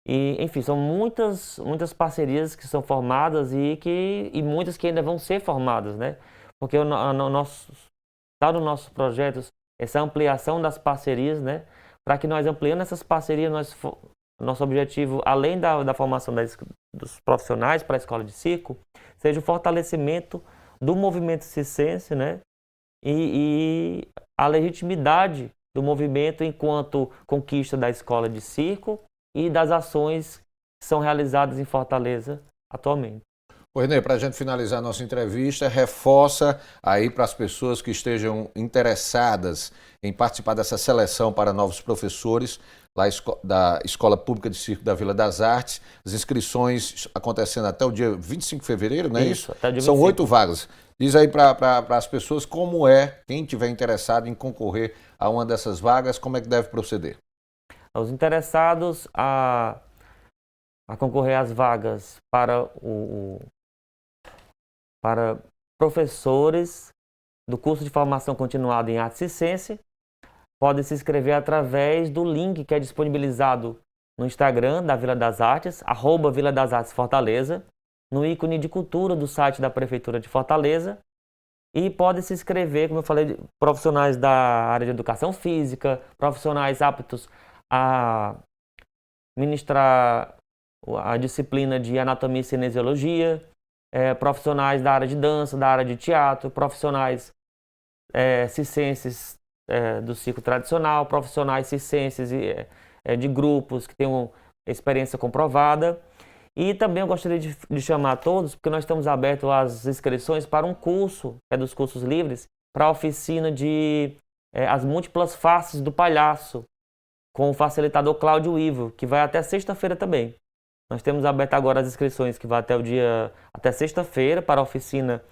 e enfim, são muitas parcerias que são formadas e muitas que ainda vão ser formadas, né? Porque está no nosso projeto essa ampliação das parcerias, né? Para que nós ampliando essas parcerias, nosso objetivo, além da formação dos profissionais para a escola de circo, seja o fortalecimento do movimento circense, né? E a legitimidade do movimento enquanto conquista da escola de circo e das ações que são realizadas em Fortaleza atualmente. Renê, para a gente finalizar a nossa entrevista, reforça aí para as pessoas que estejam interessadas em participar dessa seleção para novos professores lá da Escola Pública de Circo da Vila das Artes. As inscrições acontecendo até o dia 25 de fevereiro, não é isso? Até o dia 25. São 8 vagas. Diz aí para as pessoas como quem tiver interessado em concorrer a uma dessas vagas, como é que deve proceder? Os interessados a concorrer às vagas para professores do curso de formação continuada em arte circense podem se inscrever através do link que é disponibilizado no Instagram da Vila das Artes, @Vila das Artes Fortaleza, no ícone de cultura do site da Prefeitura de Fortaleza, e pode se inscrever, como eu falei, profissionais da área de educação física, profissionais aptos a ministrar a disciplina de anatomia e cinesiologia, profissionais da área de dança, da área de teatro, profissionais circenses do circo tradicional, profissionais circenses de grupos que tenham experiência comprovada. E também eu gostaria de chamar a todos, porque nós estamos abertos às inscrições para um curso, dos cursos livres, para a oficina de As Múltiplas Faces do Palhaço, com o facilitador Cláudio Ivo, que vai até sexta-feira também. Nós temos aberto agora as inscrições que vai até sexta-feira para a oficina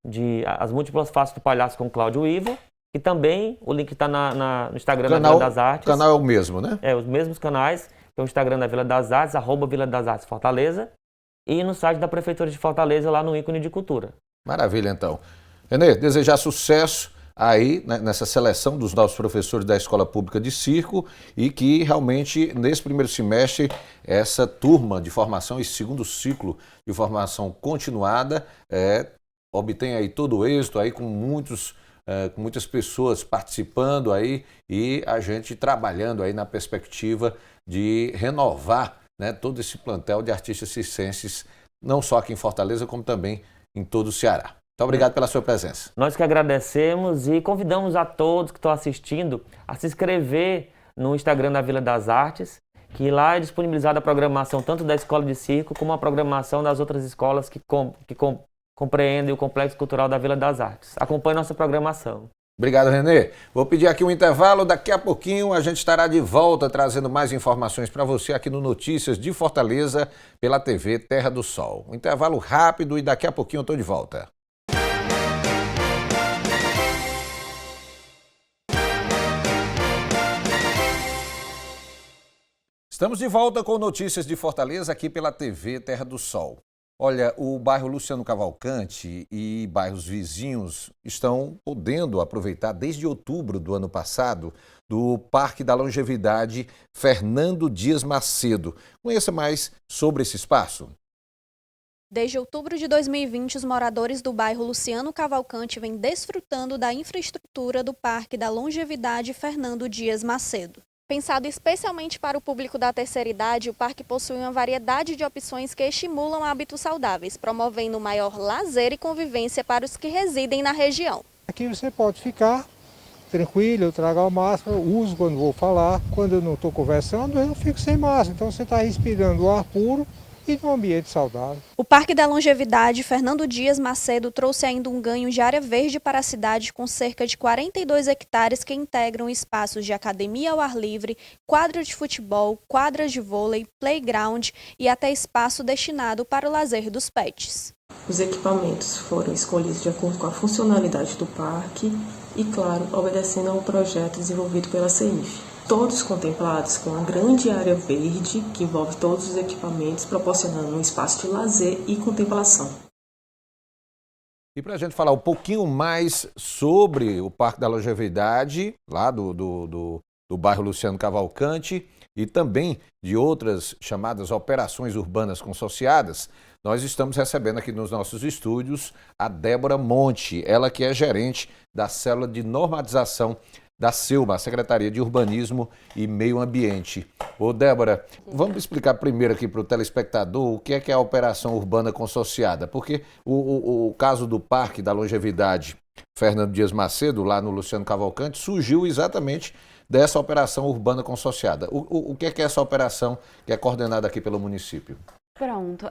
de As Múltiplas Faces do Palhaço com Cláudio Ivo. E também o link está no Instagram da Vila das Artes. O canal é o mesmo, né? Os mesmos canais. Tem o Instagram da Vila das Artes, @Vila das Artes Fortaleza. E no site da Prefeitura de Fortaleza, lá no ícone de cultura. Maravilha, então. Renê, desejar sucesso aí nessa seleção dos novos professores da Escola Pública de Circo e que realmente nesse primeiro semestre essa turma de formação, esse segundo ciclo de formação continuada obtenha aí todo o êxito aí com muitas pessoas participando aí e a gente trabalhando aí na perspectiva de renovar, né, todo esse plantel de artistas circenses, não só aqui em Fortaleza, como também em todo o Ceará. Muito obrigado pela sua presença. Nós que agradecemos e convidamos a todos que estão assistindo a se inscrever no Instagram da Vila das Artes, que lá é disponibilizada a programação tanto da Escola de Circo como a programação das outras escolas que compreendem o Complexo Cultural da Vila das Artes. Acompanhe nossa programação. Obrigado, Renê. Vou pedir aqui um intervalo. Daqui a pouquinho a gente estará de volta trazendo mais informações para você aqui no Notícias de Fortaleza pela TV Terra do Sol. Um intervalo rápido e daqui a pouquinho eu estou de volta. Estamos de volta com Notícias de Fortaleza aqui pela TV Terra do Sol. Olha, o bairro Luciano Cavalcante e bairros vizinhos estão podendo aproveitar desde outubro do ano passado do Parque da Longevidade Fernando Dias Macedo. Conheça mais sobre esse espaço. Desde outubro de 2020, os moradores do bairro Luciano Cavalcante vêm desfrutando da infraestrutura do Parque da Longevidade Fernando Dias Macedo. Pensado especialmente para o público da terceira idade, o parque possui uma variedade de opções que estimulam hábitos saudáveis, promovendo maior lazer e convivência para os que residem na região. Aqui você pode ficar tranquilo, eu trago a máscara, uso quando vou falar. Quando eu não estou conversando, eu fico sem máscara. Então você está respirando o ar puro e num ambiente saudável. O Parque da Longevidade Fernando Dias Macedo trouxe ainda um ganho de área verde para a cidade, com cerca de 42 hectares que integram espaços de academia ao ar livre, quadra de futebol, quadras de vôlei, playground e até espaço destinado para o lazer dos pets. Os equipamentos foram escolhidos de acordo com a funcionalidade do parque e, claro, obedecendo ao projeto desenvolvido pela CEIF. Todos contemplados com uma grande área verde que envolve todos os equipamentos, proporcionando um espaço de lazer e contemplação. E para a gente falar um pouquinho mais sobre o Parque da Longevidade, lá do bairro Luciano Cavalcante, e também de outras chamadas operações urbanas consorciadas, nós estamos recebendo aqui nos nossos estúdios a Débora Monte, ela que é gerente da Célula de Normatização da SEUMA, a Secretaria de Urbanismo e Meio Ambiente. Ô Débora, vamos explicar primeiro aqui para o telespectador o que é a operação urbana consorciada, porque o caso do Parque da Longevidade Fernando Dias Macedo, lá no Luciano Cavalcante, surgiu exatamente dessa operação urbana consorciada. O que é essa operação que é coordenada aqui pelo município? Pronto.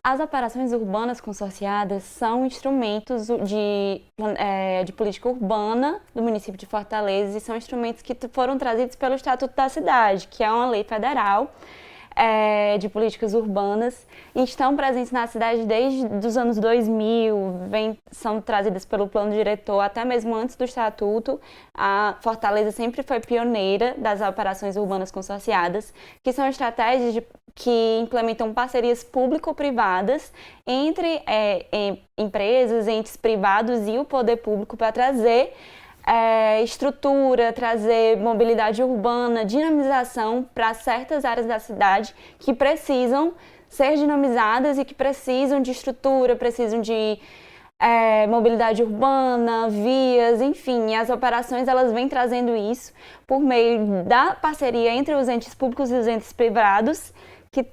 As operações urbanas consorciadas são instrumentos de política urbana do município de Fortaleza e são instrumentos que foram trazidos pelo Estatuto da Cidade, que é uma lei federal de políticas urbanas e estão presentes na cidade desde os anos 2000, são trazidas pelo plano diretor até mesmo antes do Estatuto. A Fortaleza sempre foi pioneira das operações urbanas consorciadas, que são estratégias que implementam parcerias público-privadas entre empresas, entes privados e o poder público para trazer estrutura, trazer mobilidade urbana, dinamização para certas áreas da cidade que precisam ser dinamizadas e que precisam de estrutura, precisam de mobilidade urbana, vias, enfim. As operações elas vêm trazendo isso por meio da parceria entre os entes públicos e os entes privados, que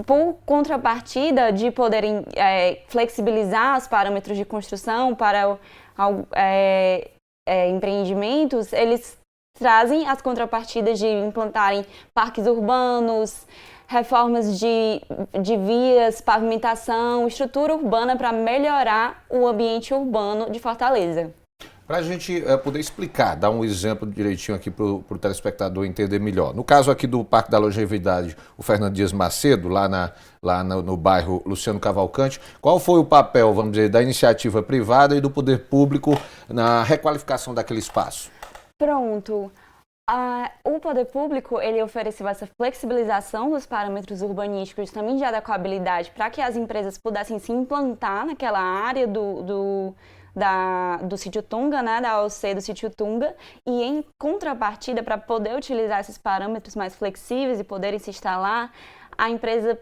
por contrapartida de poderem flexibilizar os parâmetros de construção para empreendimentos, eles trazem as contrapartidas de implantarem parques urbanos, reformas de vias, pavimentação, estrutura urbana para melhorar o ambiente urbano de Fortaleza. Para a gente poder explicar, dar um exemplo direitinho aqui para o telespectador entender melhor. No caso aqui do Parque da Longevidade, o Fernando Dias Macedo, lá no bairro Luciano Cavalcante, qual foi o papel, vamos dizer, da iniciativa privada e do poder público na requalificação daquele espaço? Pronto. O poder público ele ofereceu essa flexibilização dos parâmetros urbanísticos, também de adequabilidade, para que as empresas pudessem se implantar naquela área do Sítio Tunga, né, da AOC do Sítio Tunga, e em contrapartida, para poder utilizar esses parâmetros mais flexíveis e poderem se instalar, a empresa,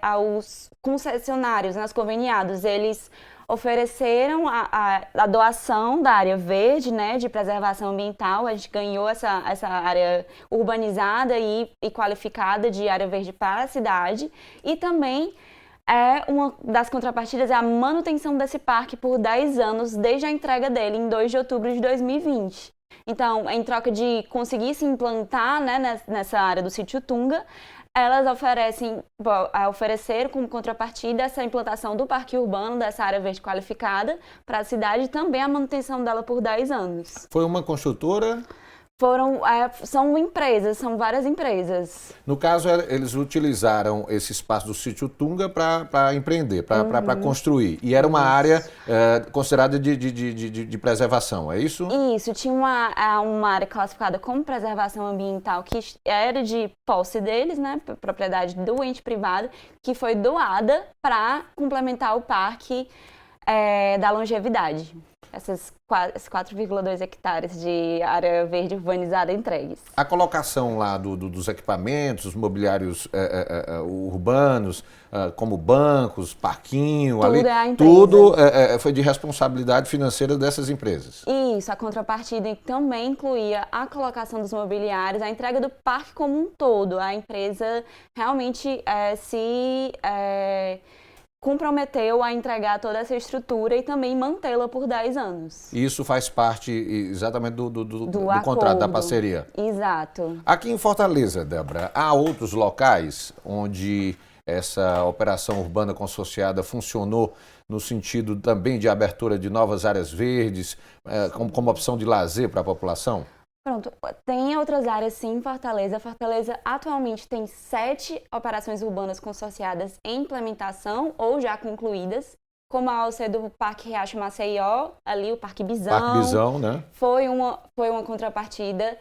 aos concessionários, né, os conveniados, eles ofereceram a doação da área verde, né, de preservação ambiental. A gente ganhou essa área urbanizada e qualificada de área verde para a cidade, e também uma das contrapartidas é a manutenção desse parque por 10 anos, desde a entrega dele em 2 de outubro de 2020. Então, em troca de conseguir se implantar, né, nessa área do Sítio Tunga, elas ofereceram como contrapartida essa implantação do parque urbano, dessa área verde qualificada para a cidade, e também a manutenção dela por 10 anos. Foi uma construtora? São empresas, são várias empresas. No caso, eles utilizaram esse espaço do sítio Tunga para empreender, para construir. E era uma área considerada de preservação, é isso? Isso, tinha uma área classificada como preservação ambiental, que era de posse deles, né, propriedade do ente privado, que foi doada para complementar o parque da longevidade. Esses 4,2 hectares de área verde urbanizada entregues. A colocação lá dos equipamentos, os mobiliários urbanos, como bancos, parquinho, tudo ali, é a empresa. Tudo foi de responsabilidade financeira dessas empresas. Isso, a contrapartida também incluía a colocação dos mobiliários, a entrega do parque como um todo. A empresa realmente comprometeu a entregar toda essa estrutura e também mantê-la por 10 anos. Isso faz parte exatamente do contrato, da parceria. Exato. Aqui em Fortaleza, Débora, há outros locais onde essa operação urbana consorciada funcionou no sentido também de abertura de novas áreas verdes, como opção de lazer para a população? Pronto, tem outras áreas sim em Fortaleza. Fortaleza atualmente tem 7 operações urbanas consorciadas em implementação ou já concluídas, como a OC do Parque Riacho Maceió, ali o Parque Bisão. Parque Bisão, né? Foi uma contrapartida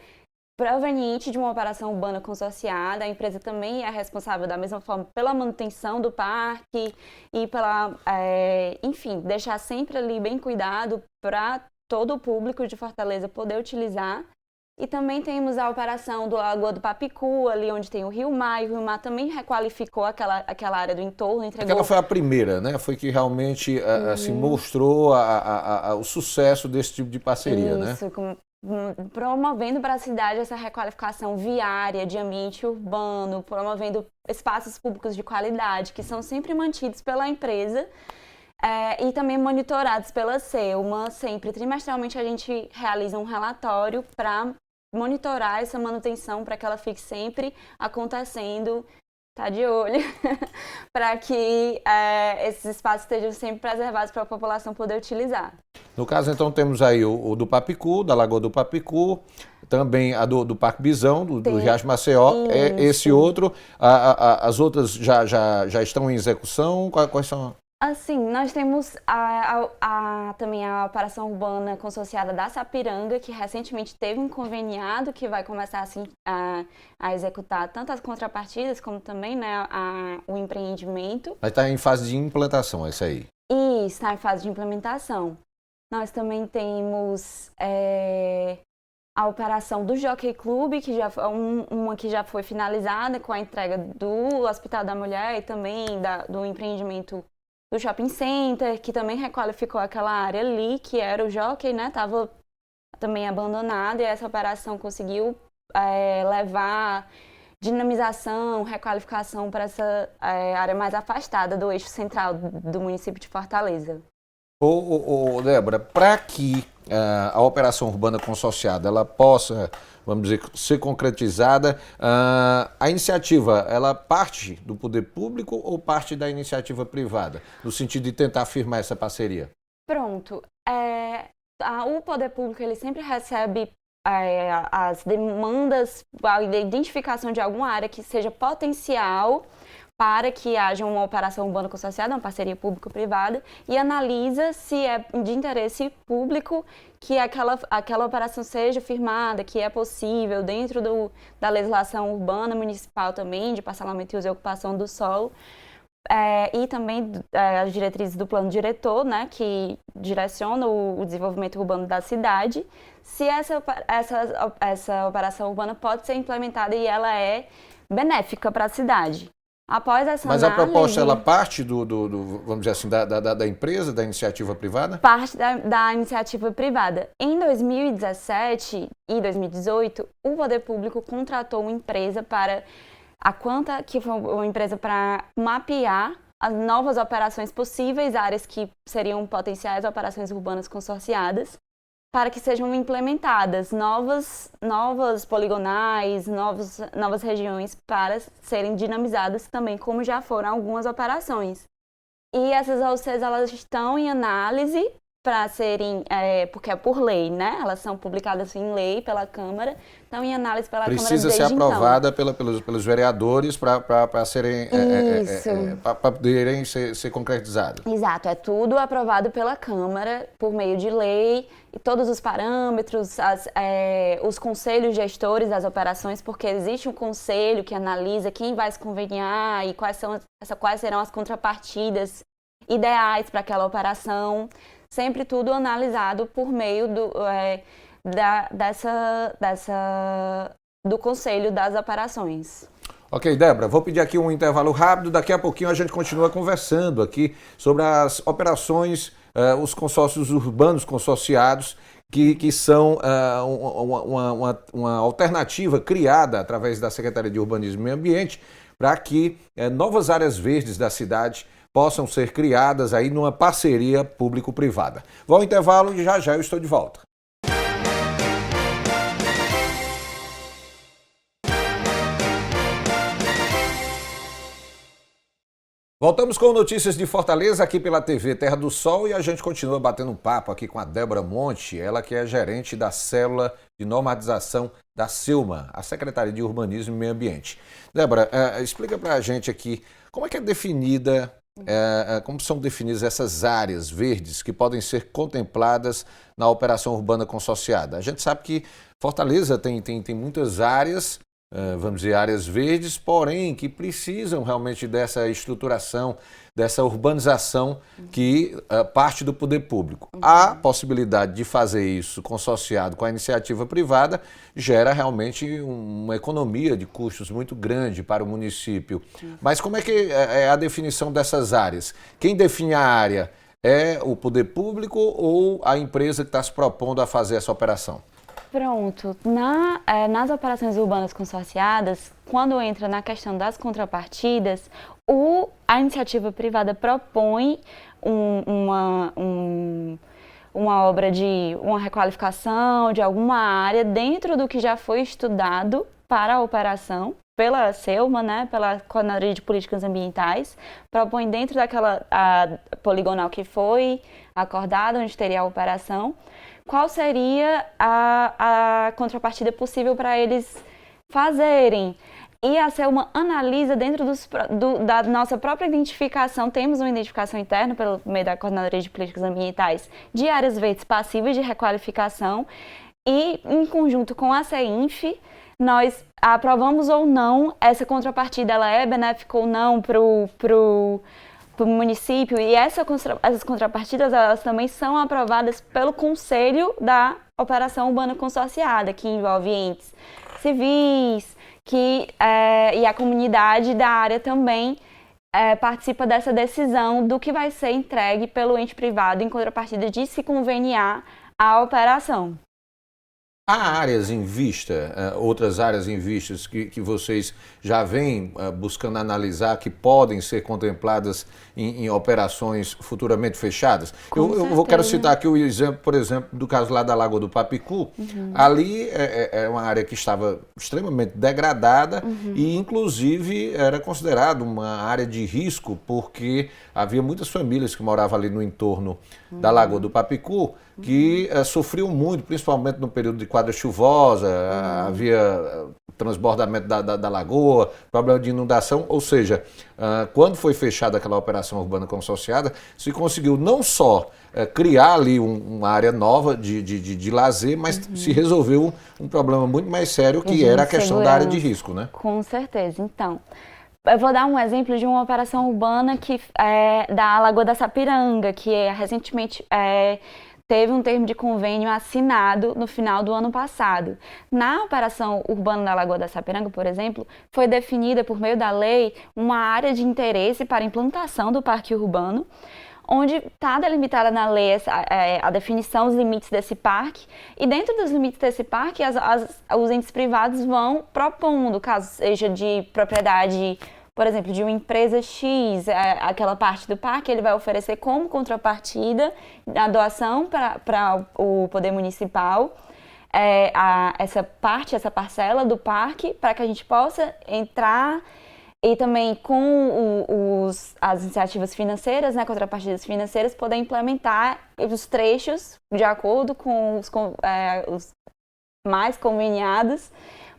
proveniente de uma operação urbana consorciada. A empresa também é responsável da mesma forma pela manutenção do parque e enfim, deixar sempre ali bem cuidado para todo o público de Fortaleza poder utilizar. E também temos a operação do Lagoa do Papicu, ali onde tem o Rio Mar. E o Rio Mar também requalificou aquela área do entorno. Aquela foi a primeira, né? Foi que realmente mostrou o sucesso desse tipo de parceria, né? Isso, promovendo para a cidade essa requalificação viária, de ambiente urbano, promovendo espaços públicos de qualidade, que são sempre mantidos pela empresa. E também monitorados pela SEUMA. Sempre trimestralmente a gente realiza um relatório para monitorar essa manutenção, para que ela fique sempre acontecendo, tá de olho, para que esses espaços estejam sempre preservados para a população poder utilizar. No caso, então, temos aí o do Papicu, da Lagoa do Papicu, também a do Parque Bisão, do Riacho Maceió, esse outro. As outras já estão em execução? Quais são? Assim, nós temos também a operação urbana consorciada da Sapiranga, que recentemente teve um conveniado que vai começar assim, a executar tanto as contrapartidas como também, né, o empreendimento. Mas está em fase de implantação, essa aí? Isso, está em fase de implementação. Nós também temos a operação do Jockey Club, que uma que já foi finalizada com a entrega do Hospital da Mulher e também do empreendimento do Shopping Center, que também requalificou aquela área ali, que era o Jockey, né? Estava também abandonada, e essa operação conseguiu levar dinamização, requalificação para essa área mais afastada do eixo central do município de Fortaleza. Débora, para que a operação urbana consorciada ela possa, vamos dizer, ser concretizada, a iniciativa, ela parte do poder público ou parte da iniciativa privada, no sentido de tentar firmar essa parceria? Pronto. O poder público ele sempre recebe as demandas, a identificação de alguma área que seja potencial para que haja uma operação urbana consorciada, uma parceria público-privada, e analisa se é de interesse público que aquela operação seja firmada, que é possível dentro da legislação urbana municipal também, de parcelamento e uso e ocupação do solo, e também as diretrizes do plano diretor, né, que direciona o desenvolvimento urbano da cidade, se essa operação urbana pode ser implementada e ela é benéfica para a cidade. Após essa Mas análise, a proposta, ela parte vamos dizer assim, da empresa, da iniciativa privada? Parte da iniciativa privada. Em 2017 e 2018, o poder público contratou uma empresa que foi uma empresa para mapear as novas operações possíveis, áreas que seriam potenciais operações urbanas consorciadas, para que sejam implementadas novas poligonais, novas regiões para serem dinamizadas também, como já foram algumas operações. E essas OCs, elas estão em análise para serem, porque é por lei, né? Elas são publicadas em lei pela Câmara, estão em análise pela Câmara desde Precisa ser aprovada então. pelos vereadores para serem para poderem ser concretizadas. Exato, é tudo aprovado pela Câmara por meio de lei e todos os parâmetros, os conselhos gestores das operações, porque existe um conselho que analisa quem vai se conveniar e quais serão as contrapartidas ideais para aquela operação. Sempre tudo analisado por meio do Conselho das Operações. Ok, Débora, vou pedir aqui um intervalo rápido, daqui a pouquinho a gente continua conversando aqui sobre as operações, os consórcios urbanos consorciados, que são uma alternativa criada através da Secretaria de Urbanismo e Meio Ambiente para que novas áreas verdes da cidade possam ser criadas aí numa parceria público-privada. Vou ao intervalo e já eu estou de volta. Voltamos com notícias de Fortaleza aqui pela TV Terra do Sol e a gente continua batendo um papo aqui com a Débora Monte, ela que é gerente da Célula de Normatização da SEUMA, a Secretaria de Urbanismo e Meio Ambiente. Débora, explica para a gente aqui como é que é definida, como são definidas essas áreas verdes que podem ser contempladas na operação urbana consorciada. A gente sabe que Fortaleza tem muitas áreas, vamos dizer, áreas verdes, porém que precisam realmente dessa estruturação, dessa urbanização que parte do poder público. A possibilidade de fazer isso consorciado com a iniciativa privada gera realmente uma economia de custos muito grande para o município. Mas como é que é a definição dessas áreas? Quem define a área é o poder público ou a empresa que está se propondo a fazer essa operação? Pronto. Nas operações urbanas consorciadas, quando entra na questão das contrapartidas, a iniciativa privada propõe uma obra de uma requalificação de alguma área dentro do que já foi estudado para a operação pela SEUMA, né, pela Coordenadoria de Políticas Ambientais, propõe dentro daquela poligonal que foi acordada, onde teria a operação, qual seria a contrapartida possível para eles fazerem. E a SEUMA analisa dentro da nossa própria identificação, temos uma identificação interna pelo meio da Coordenadoria de Políticas Ambientais de áreas verdes passíveis de requalificação e, em conjunto com a CEINF, nós aprovamos ou não essa contrapartida, ela é benéfica ou não para o município, e essas contrapartidas elas também são aprovadas pelo Conselho da Operação Urbana Consorciada, que envolve entes civis, e a comunidade da área também participa dessa decisão do que vai ser entregue pelo ente privado em contrapartida de se conveniar a operação. Há áreas em vista, outras áreas em vistas que vocês já vêm buscando analisar que podem ser contempladas em operações futuramente fechadas? Eu quero citar aqui o exemplo, por exemplo, do caso lá da Lagoa do Papicu. Ali é uma área que estava extremamente degradada e, inclusive, era considerada uma área de risco porque havia muitas famílias que moravam ali no entorno da Lagoa do Papicu que sofriam muito, principalmente no período de quadra chuvosa, havia transbordamento da lagoa, problema de inundação, ou seja, quando foi fechada aquela operação urbana consorciada, se conseguiu não só criar ali uma área nova de lazer, mas se resolveu um problema muito mais sério, que era a questão da área de risco, né? Com certeza. Então, eu vou dar um exemplo de uma operação urbana que da Lagoa da Sapiranga, que recentemente teve um termo de convênio assinado no final do ano passado. Na operação urbana da Lagoa da Sapiranga, por exemplo, foi definida por meio da lei uma área de interesse para a implantação do parque urbano, onde está delimitada na lei a definição, os limites desse parque, e dentro dos limites desse parque, os entes privados vão propondo, caso seja de propriedade, por exemplo, de uma empresa X, aquela parte do parque, ele vai oferecer como contrapartida a doação para o poder municipal, essa parcela do parque, para que a gente possa entrar E também com as iniciativas financeiras, né, contrapartidas financeiras, poder implementar os trechos de acordo com os mais conveniados,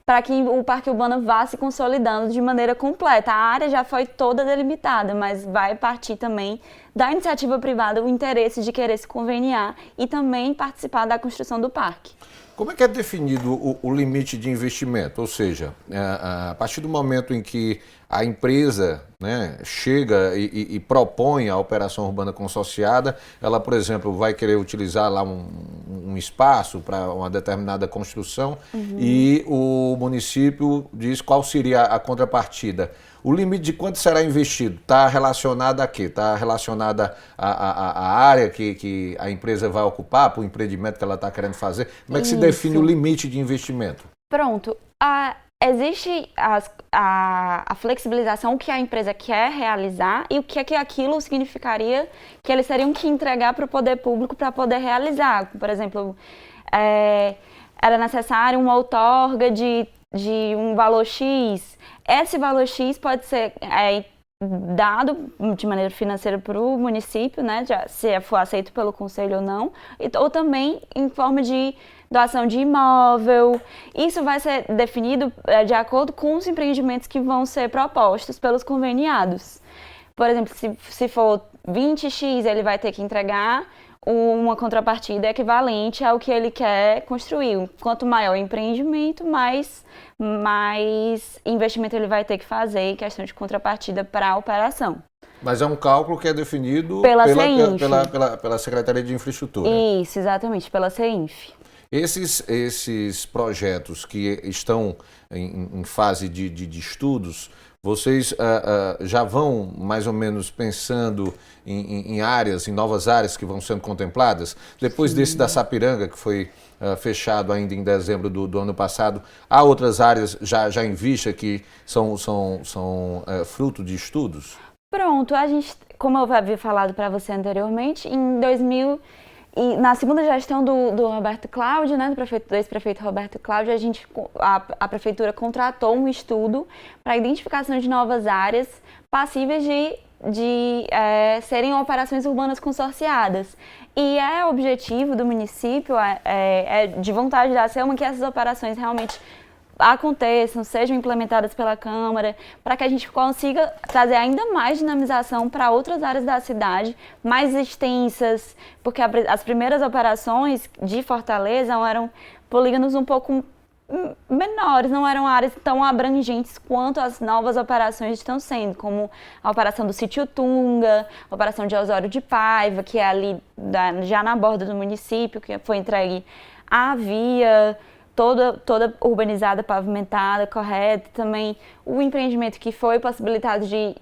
para que o Parque Urbano vá se consolidando de maneira completa. A área já foi toda delimitada, mas vai partir também da iniciativa privada o interesse de querer se conveniar e também participar da construção do parque. Como é que é definido o limite de investimento? Ou seja, a partir do momento em que a empresa, né, chega e propõe a operação urbana consorciada, ela, por exemplo, vai querer utilizar lá um espaço para uma determinada construção e o município diz qual seria a contrapartida. O limite de quanto será investido está relacionado a quê? Está relacionada à área que a empresa vai ocupar, para o empreendimento que ela está querendo fazer? Como é que se define o limite de investimento? Pronto. Existe a flexibilização, o que a empresa quer realizar e o que é que aquilo significaria que eles teriam que entregar para o poder público para poder realizar. Por exemplo, era necessário uma outorga de um valor X. Esse valor X pode ser dado de maneira financeira para o município, né, se for aceito pelo conselho ou não, ou também em forma de doação de imóvel. Isso vai ser definido de acordo com os empreendimentos que vão ser propostos pelos conveniados. Por exemplo, se for 20x, ele vai ter que entregar uma contrapartida equivalente ao que ele quer construir. Quanto maior o empreendimento, mais investimento ele vai ter que fazer em questão de contrapartida para a operação. Mas é um cálculo que é definido pela Secretaria de Infraestrutura. Isso, exatamente, pela CEINF. Esses projetos que estão em fase de estudos, vocês já vão mais ou menos pensando em áreas, em novas áreas que vão sendo contempladas? Depois desse da Sapiranga, que foi fechado ainda em dezembro do ano passado, há outras áreas já em vista que são fruto de estudos? Pronto, a gente, como eu havia falado para você anteriormente, em 2000... E na segunda gestão do Roberto Cláudio, né, do ex-prefeito Roberto Cláudio, a prefeitura contratou um estudo para a identificação de novas áreas passíveis de serem operações urbanas consorciadas. E é objetivo do município, de vontade da Selma, que essas operações realmente aconteçam, sejam implementadas pela Câmara, para que a gente consiga trazer ainda mais dinamização para outras áreas da cidade, mais extensas, porque as primeiras operações de Fortaleza eram polígonos um pouco menores, não eram áreas tão abrangentes quanto as novas operações estão sendo, como a operação do Sítio Tunga, a operação de Osório de Paiva, que é ali já na borda do município, que foi entregue à via, toda urbanizada, pavimentada, correta. Também o empreendimento que foi possibilitado de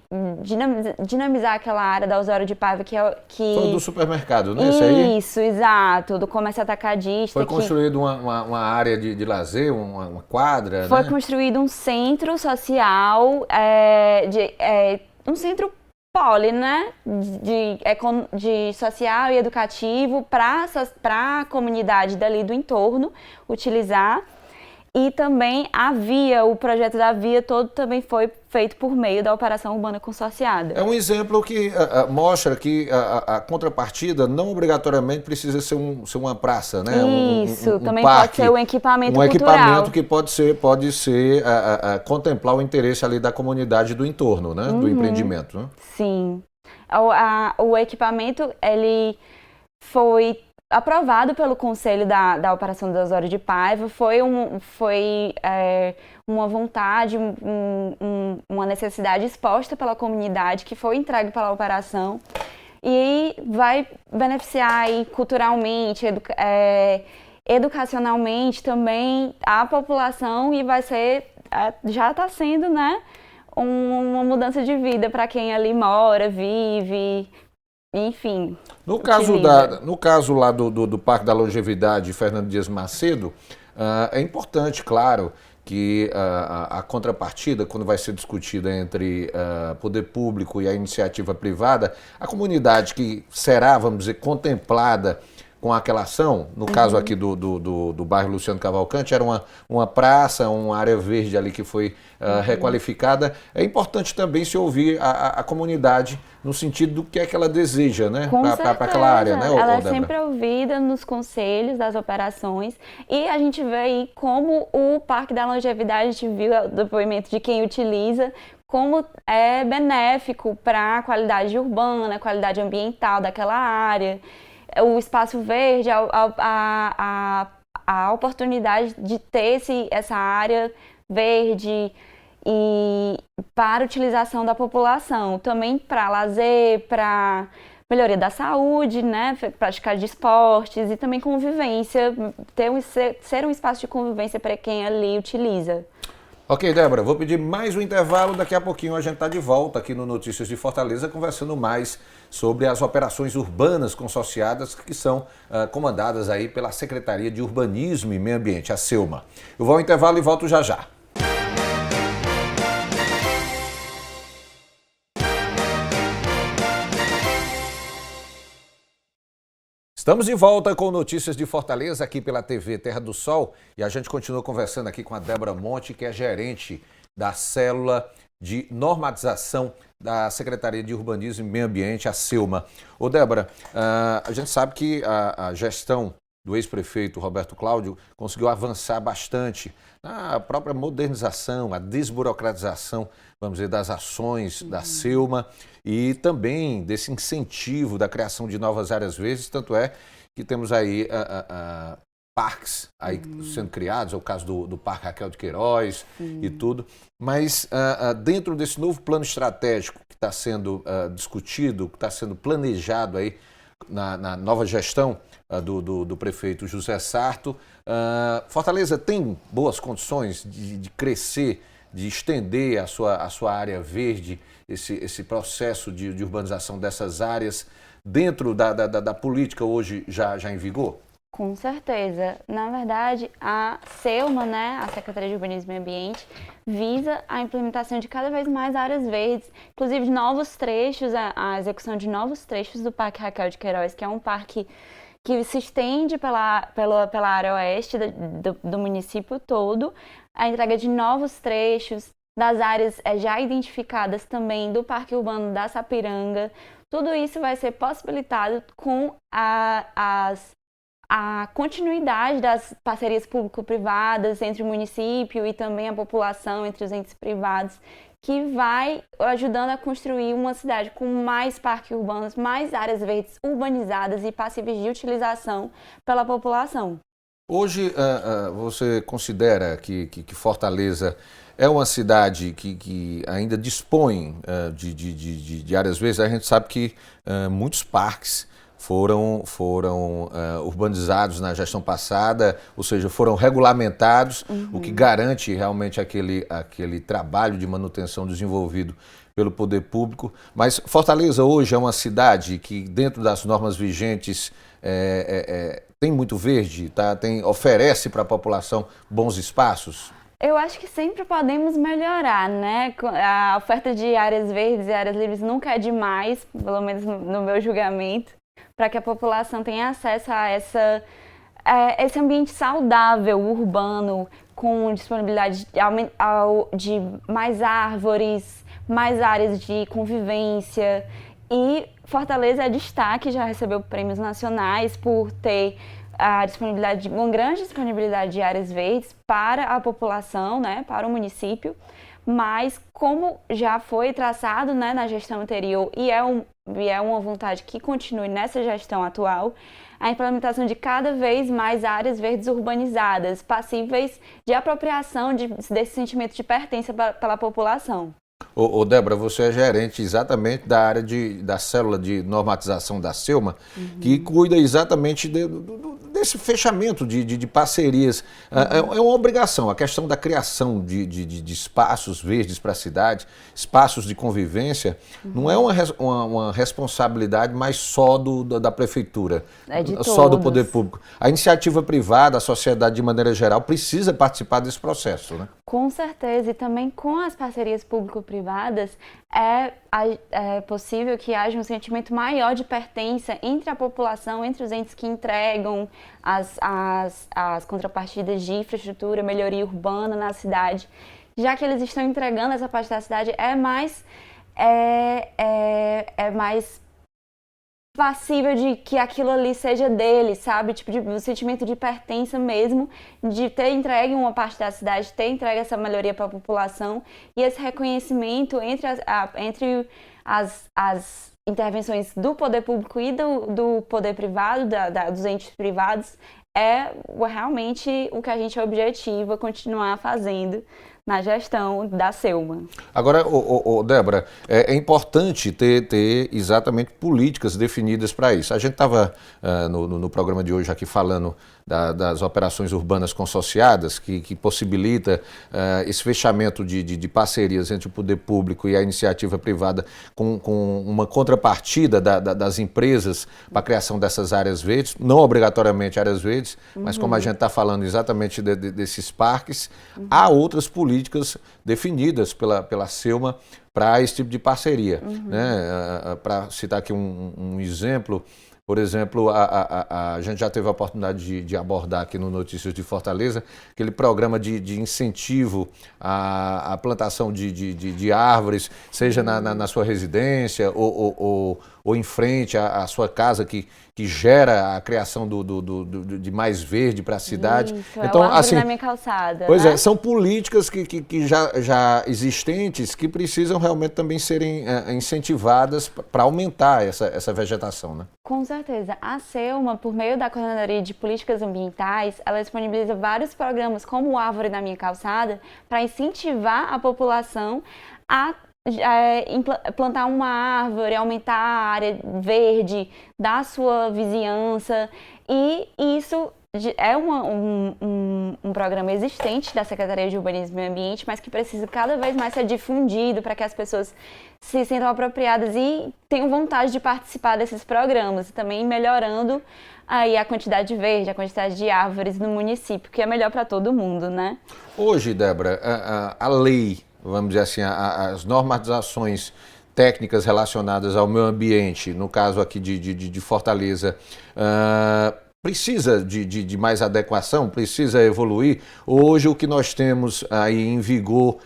dinamizar aquela área da Osório de Paiva, que Foi do supermercado, né? Esse aí? Isso, exato, do comércio atacadista. Foi construído uma área de lazer, uma quadra, Foi né? construído um centro social, um centro poli, né, de social e educativo para a comunidade dali do entorno utilizar. E também o projeto da via todo também foi feito por meio da operação urbana consorciada. É um exemplo que mostra que a contrapartida não obrigatoriamente precisa ser uma praça, né? Isso, também parque, pode ser um equipamento cultural. Equipamento que pode ser contemplar o interesse ali da comunidade do entorno, né? Do empreendimento, né? Sim. O equipamento, ele foi aprovado pelo Conselho da Operação da Osório de Paiva, foi uma vontade, uma necessidade exposta pela comunidade, que foi entregue pela operação e vai beneficiar aí culturalmente, educacionalmente também a população, e vai ser, já está sendo, né, uma mudança de vida para quem ali mora, vive, enfim. No caso lá do Parque da Longevidade Fernando Dias Macedo, é importante, claro, que a contrapartida, quando vai ser discutida entre poder público e a iniciativa privada, a comunidade que será, vamos dizer, contemplada com aquela ação? No caso aqui do bairro Luciano Cavalcante, era uma praça, uma área verde ali que foi requalificada. É importante também se ouvir a comunidade no sentido do que é que ela deseja, né? Para aquela área, né? Ela é sempre ouvida nos conselhos das operações e a gente vê aí como o Parque da Longevidade, a gente viu o depoimento de quem utiliza, como é benéfico para a qualidade urbana, a qualidade ambiental daquela área, o espaço verde, a oportunidade de ter essa área verde e para utilização da população, também para lazer, para melhoria da saúde, né, praticar de esportes e também convivência, ser um espaço de convivência para quem ali utiliza. Ok, Débora, vou pedir mais um intervalo, daqui a pouquinho a gente está de volta aqui no Notícias de Fortaleza, conversando mais sobre as operações urbanas consorciadas que são comandadas aí pela Secretaria de Urbanismo e Meio Ambiente, a SEUMA. Eu vou ao intervalo e volto já já. Estamos de volta com Notícias de Fortaleza aqui pela TV Terra do Sol e a gente continua conversando aqui com a Débora Monte, que é gerente da Célula de Normatização da Secretaria de Urbanismo e Meio Ambiente, a SEUMA. Ô Débora, a gente sabe que a gestão do ex-prefeito Roberto Cláudio conseguiu avançar bastante na própria modernização, a desburocratização, vamos dizer, das ações da SEUMA e também desse incentivo da criação de novas áreas verdes, tanto é que temos aí parques aí sendo criados, é o caso do Parque Raquel de Queiroz e tudo, mas dentro desse novo plano estratégico que está sendo discutido, que está sendo planejado aí na nova gestão do prefeito José Sarto, Fortaleza tem boas condições de crescer, de estender a sua área verde, esse processo de urbanização dessas áreas dentro da política hoje já em vigor? Com certeza. Na verdade, a SEUMA, né, a Secretaria de Urbanismo e Meio Ambiente, visa a implementação de cada vez mais áreas verdes, inclusive de novos trechos, a execução de novos trechos do Parque Raquel de Queiroz, que é um parque que se estende pela área oeste do município todo, a entrega de novos trechos, das áreas já identificadas também do Parque Urbano da Sapiranga. Tudo isso vai ser possibilitado com a continuidade das parcerias público-privadas entre o município e também a população, entre os entes privados, que vai ajudando a construir uma cidade com mais parques urbanos, mais áreas verdes urbanizadas e passíveis de utilização pela população. Hoje, você considera que Fortaleza é uma cidade que ainda dispõe de áreas verdes? A gente sabe que muitos parques foram urbanizados na gestão passada, ou seja, foram regulamentados, o que garante realmente aquele trabalho de manutenção desenvolvido pelo poder público. Mas Fortaleza hoje é uma cidade que, dentro das normas vigentes, tem muito verde, tá? Oferece para a população bons espaços? Eu acho que sempre podemos melhorar, né? A oferta de áreas verdes e áreas livres nunca é demais, pelo menos no meu julgamento, para que a população tenha acesso a esse ambiente saudável, urbano, com disponibilidade de mais árvores, mais áreas de convivência. E Fortaleza é destaque, já recebeu prêmios nacionais por ter uma grande disponibilidade de áreas verdes para a população, né, para o município. Mas como já foi traçado, né, na gestão anterior e é uma vontade que continue nessa gestão atual, a implementação de cada vez mais áreas verdes urbanizadas, passíveis de apropriação desse sentimento de pertença pela população. Ô Débora, você é gerente exatamente da área da célula de normatização da SEUMA, que cuida exatamente desse fechamento de parcerias. É uma obrigação, a questão da criação de espaços verdes para a cidade, espaços de convivência, não é uma responsabilidade mais só da prefeitura, só do poder público. A iniciativa privada, a sociedade de maneira geral, precisa participar desse processo, né? Com certeza, e também com as parcerias público-privadas, privadas, é possível que haja um sentimento maior de pertença entre a população, entre os entes que entregam as contrapartidas de infraestrutura, melhoria urbana na cidade. Já que eles estão entregando essa parte da cidade, é mais passível de que aquilo ali seja dele, sabe? Tipo, um sentimento de pertença mesmo, de ter entregue uma parte da cidade, ter entregue essa melhoria para a população, e esse reconhecimento entre as intervenções do poder público e do poder privado, dos entes privados, é realmente o que a gente objetiva continuar fazendo na gestão da Selma. Agora, Débora, é importante ter exatamente políticas definidas para isso. A gente estava no programa de hoje aqui falando das operações urbanas consorciadas, que possibilita esse fechamento de parcerias entre o poder público e a iniciativa privada com uma contrapartida das empresas para a criação dessas áreas verdes, não obrigatoriamente áreas verdes, mas como a gente está falando exatamente desses parques, há outras políticas definidas pela Selma para esse tipo de parceria. Né? Para citar aqui um exemplo, por exemplo, a gente já teve a oportunidade de abordar aqui no Notícias de Fortaleza aquele programa de incentivo à plantação de árvores, seja na sua residência ou em frente à sua casa, que gera a criação de mais verde para a cidade. Isso, então, é o árvore assim, na minha calçada. Pois né? são políticas que já existentes, que precisam realmente também serem incentivadas para aumentar essa vegetação, né? Com certeza. A Selma, por meio da Coordenadoria de Políticas Ambientais, ela disponibiliza vários programas, como o Árvore na Minha Calçada, para incentivar a população a plantar uma árvore, aumentar a área verde da sua vizinhança, e isso é um programa existente da Secretaria de Urbanismo e Meio Ambiente, mas que precisa cada vez mais ser difundido para que as pessoas se sintam apropriadas e tenham vontade de participar desses programas, e também melhorando aí a quantidade verde, a quantidade de árvores no município, que é melhor para todo mundo, né? Hoje, Débora, a lei, vamos dizer assim, as normatizações técnicas relacionadas ao meio ambiente, no caso aqui de Fortaleza, precisa de mais adequação, precisa evoluir. Hoje o que nós temos aí em vigor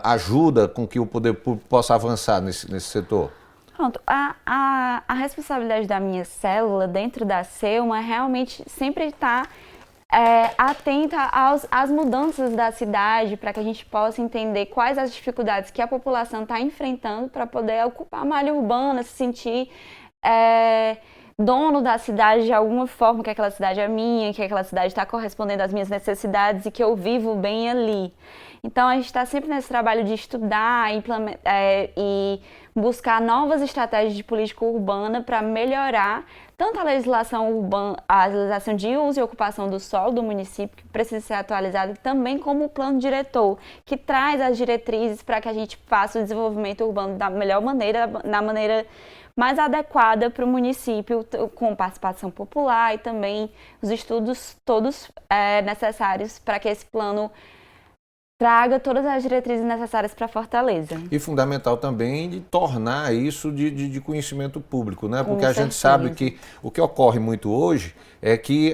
ajuda com que o poder público possa avançar nesse setor? Pronto, a responsabilidade da minha célula dentro da Selma é realmente sempre estar atenta às mudanças da cidade, para que a gente possa entender quais as dificuldades que a população está enfrentando para poder ocupar a malha urbana, se sentir dono da cidade de alguma forma, que aquela cidade é minha, que aquela cidade está correspondendo às minhas necessidades e que eu vivo bem ali. Então, a gente está sempre nesse trabalho de estudar e buscar novas estratégias de política urbana para melhorar tanto a legislação urbana, a legislação de uso e ocupação do solo do município, que precisa ser atualizada, também como o plano diretor, que traz as diretrizes para que a gente faça o desenvolvimento urbano da melhor maneira, da maneira mais adequada para o município, com participação popular, e também os estudos todos necessários para que esse plano traga todas as diretrizes necessárias para Fortaleza. E fundamental também de tornar isso de conhecimento público, né? Porque a gente certeza. sabe que o que ocorre muito hoje é que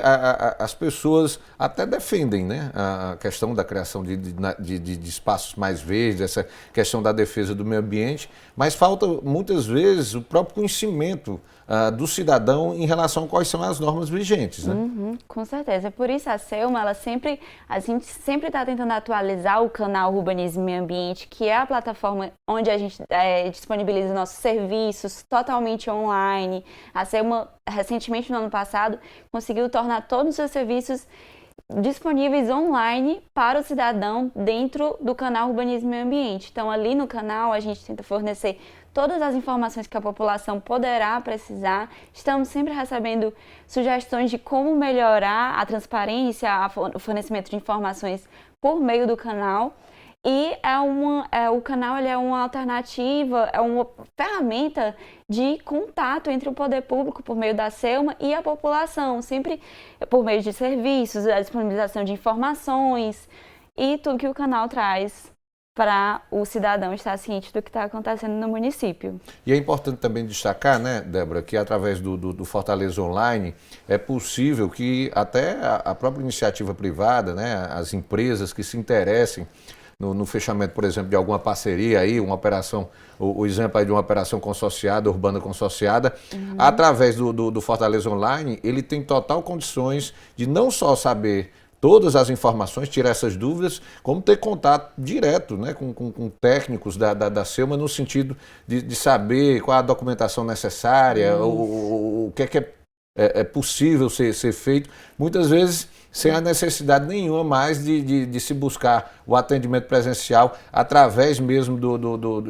as pessoas até defendem, né, a questão da criação de espaços mais verdes, essa questão da defesa do meio ambiente, mas falta muitas vezes o próprio conhecimento do cidadão em relação a quais são as normas vigentes, né? Com certeza. Por isso a Selma, a gente sempre está tentando atualizar o canal Urbanismo e Meio Ambiente, que é a plataforma onde a gente disponibiliza nossos serviços totalmente online. A Selma, recentemente, no ano passado, conseguiu tornar todos os seus serviços disponíveis online para o cidadão dentro do canal Urbanismo e Meio Ambiente. Então, ali no canal, a gente tenta fornecer todas as informações que a população poderá precisar. Estamos sempre recebendo sugestões de como melhorar a transparência, o fornecimento de informações por meio do canal. E o canal ele é uma alternativa, é uma ferramenta de contato entre o poder público por meio da Selma e a população, sempre por meio de serviços, a disponibilização de informações e tudo que o canal traz para o cidadão estar ciente do que está acontecendo no município. E é importante também destacar, né, Débora, que através do Fortaleza Online é possível que até a própria iniciativa privada, né, as empresas que se interessem no fechamento, por exemplo, de alguma parceria aí, uma operação, o exemplo aí de uma operação consorciada, urbana consorciada, através do Fortaleza Online, ele tem total condições de não só saber todas as informações, tirar essas dúvidas, como ter contato direto, né, com técnicos da SEUMA no sentido de saber qual a documentação necessária, o que é possível ser feito, muitas vezes sem a necessidade nenhuma mais de se buscar o atendimento presencial através mesmo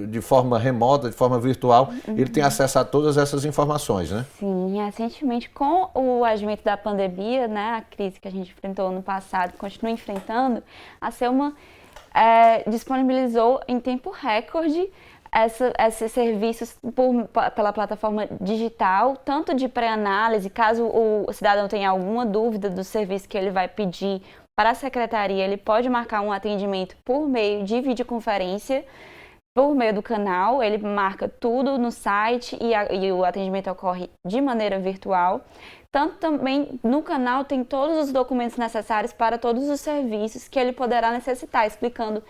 de forma remota, de forma virtual, ele tem acesso a todas essas informações, né? Sim, recentemente com o advento da pandemia, né, a crise que a gente enfrentou no passado, continua enfrentando, a SEUMA disponibilizou em tempo recorde esses serviços pela plataforma digital, tanto de pré-análise, caso o cidadão tenha alguma dúvida do serviço que ele vai pedir para a secretaria, ele pode marcar um atendimento por meio de videoconferência, por meio do canal, ele marca tudo no site e o atendimento ocorre de maneira virtual. Tanto também no canal tem todos os documentos necessários para todos os serviços que ele poderá necessitar, explicando,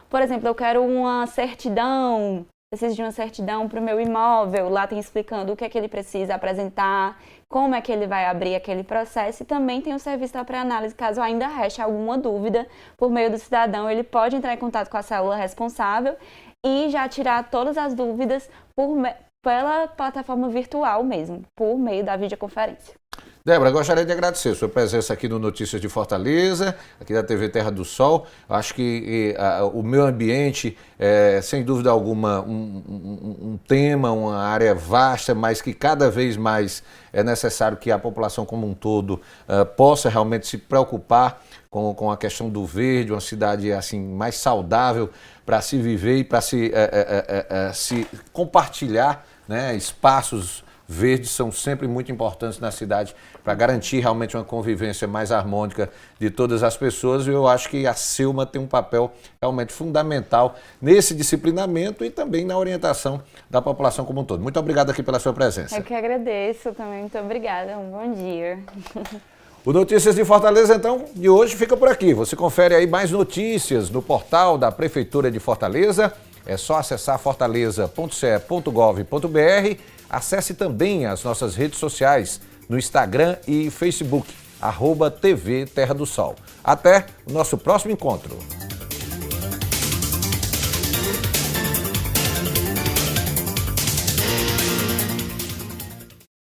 por exemplo, eu quero uma certidão, preciso de uma certidão para o meu imóvel, lá tem explicando o que é que ele precisa apresentar, como é que ele vai abrir aquele processo, e também tem o serviço da pré-análise, caso ainda reste alguma dúvida, por meio do cidadão, ele pode entrar em contato com a célula responsável e já tirar todas as dúvidas pela plataforma virtual mesmo, por meio da videoconferência. Débora, gostaria de agradecer a sua presença aqui no Notícias de Fortaleza, aqui da TV Terra do Sol. Acho que o meio ambiente é, sem dúvida alguma, um tema, uma área vasta, mas que cada vez mais é necessário que a população como um todo possa realmente se preocupar com a questão do verde, uma cidade assim mais saudável para se viver e para se compartilhar, né, espaços verdes são sempre muito importantes na cidade para garantir realmente uma convivência mais harmônica de todas as pessoas, e eu acho que a SEUMA tem um papel realmente fundamental nesse disciplinamento e também na orientação da população como um todo. Muito obrigado aqui pela sua presença. Eu que agradeço também, muito obrigada, um bom dia. O Notícias de Fortaleza, então, de hoje fica por aqui. Você confere aí mais notícias no portal da Prefeitura de Fortaleza. É só acessar fortaleza.ce.gov.br. Acesse também as nossas redes sociais no Instagram e Facebook, @TV Terra do Sol. Até o nosso próximo encontro.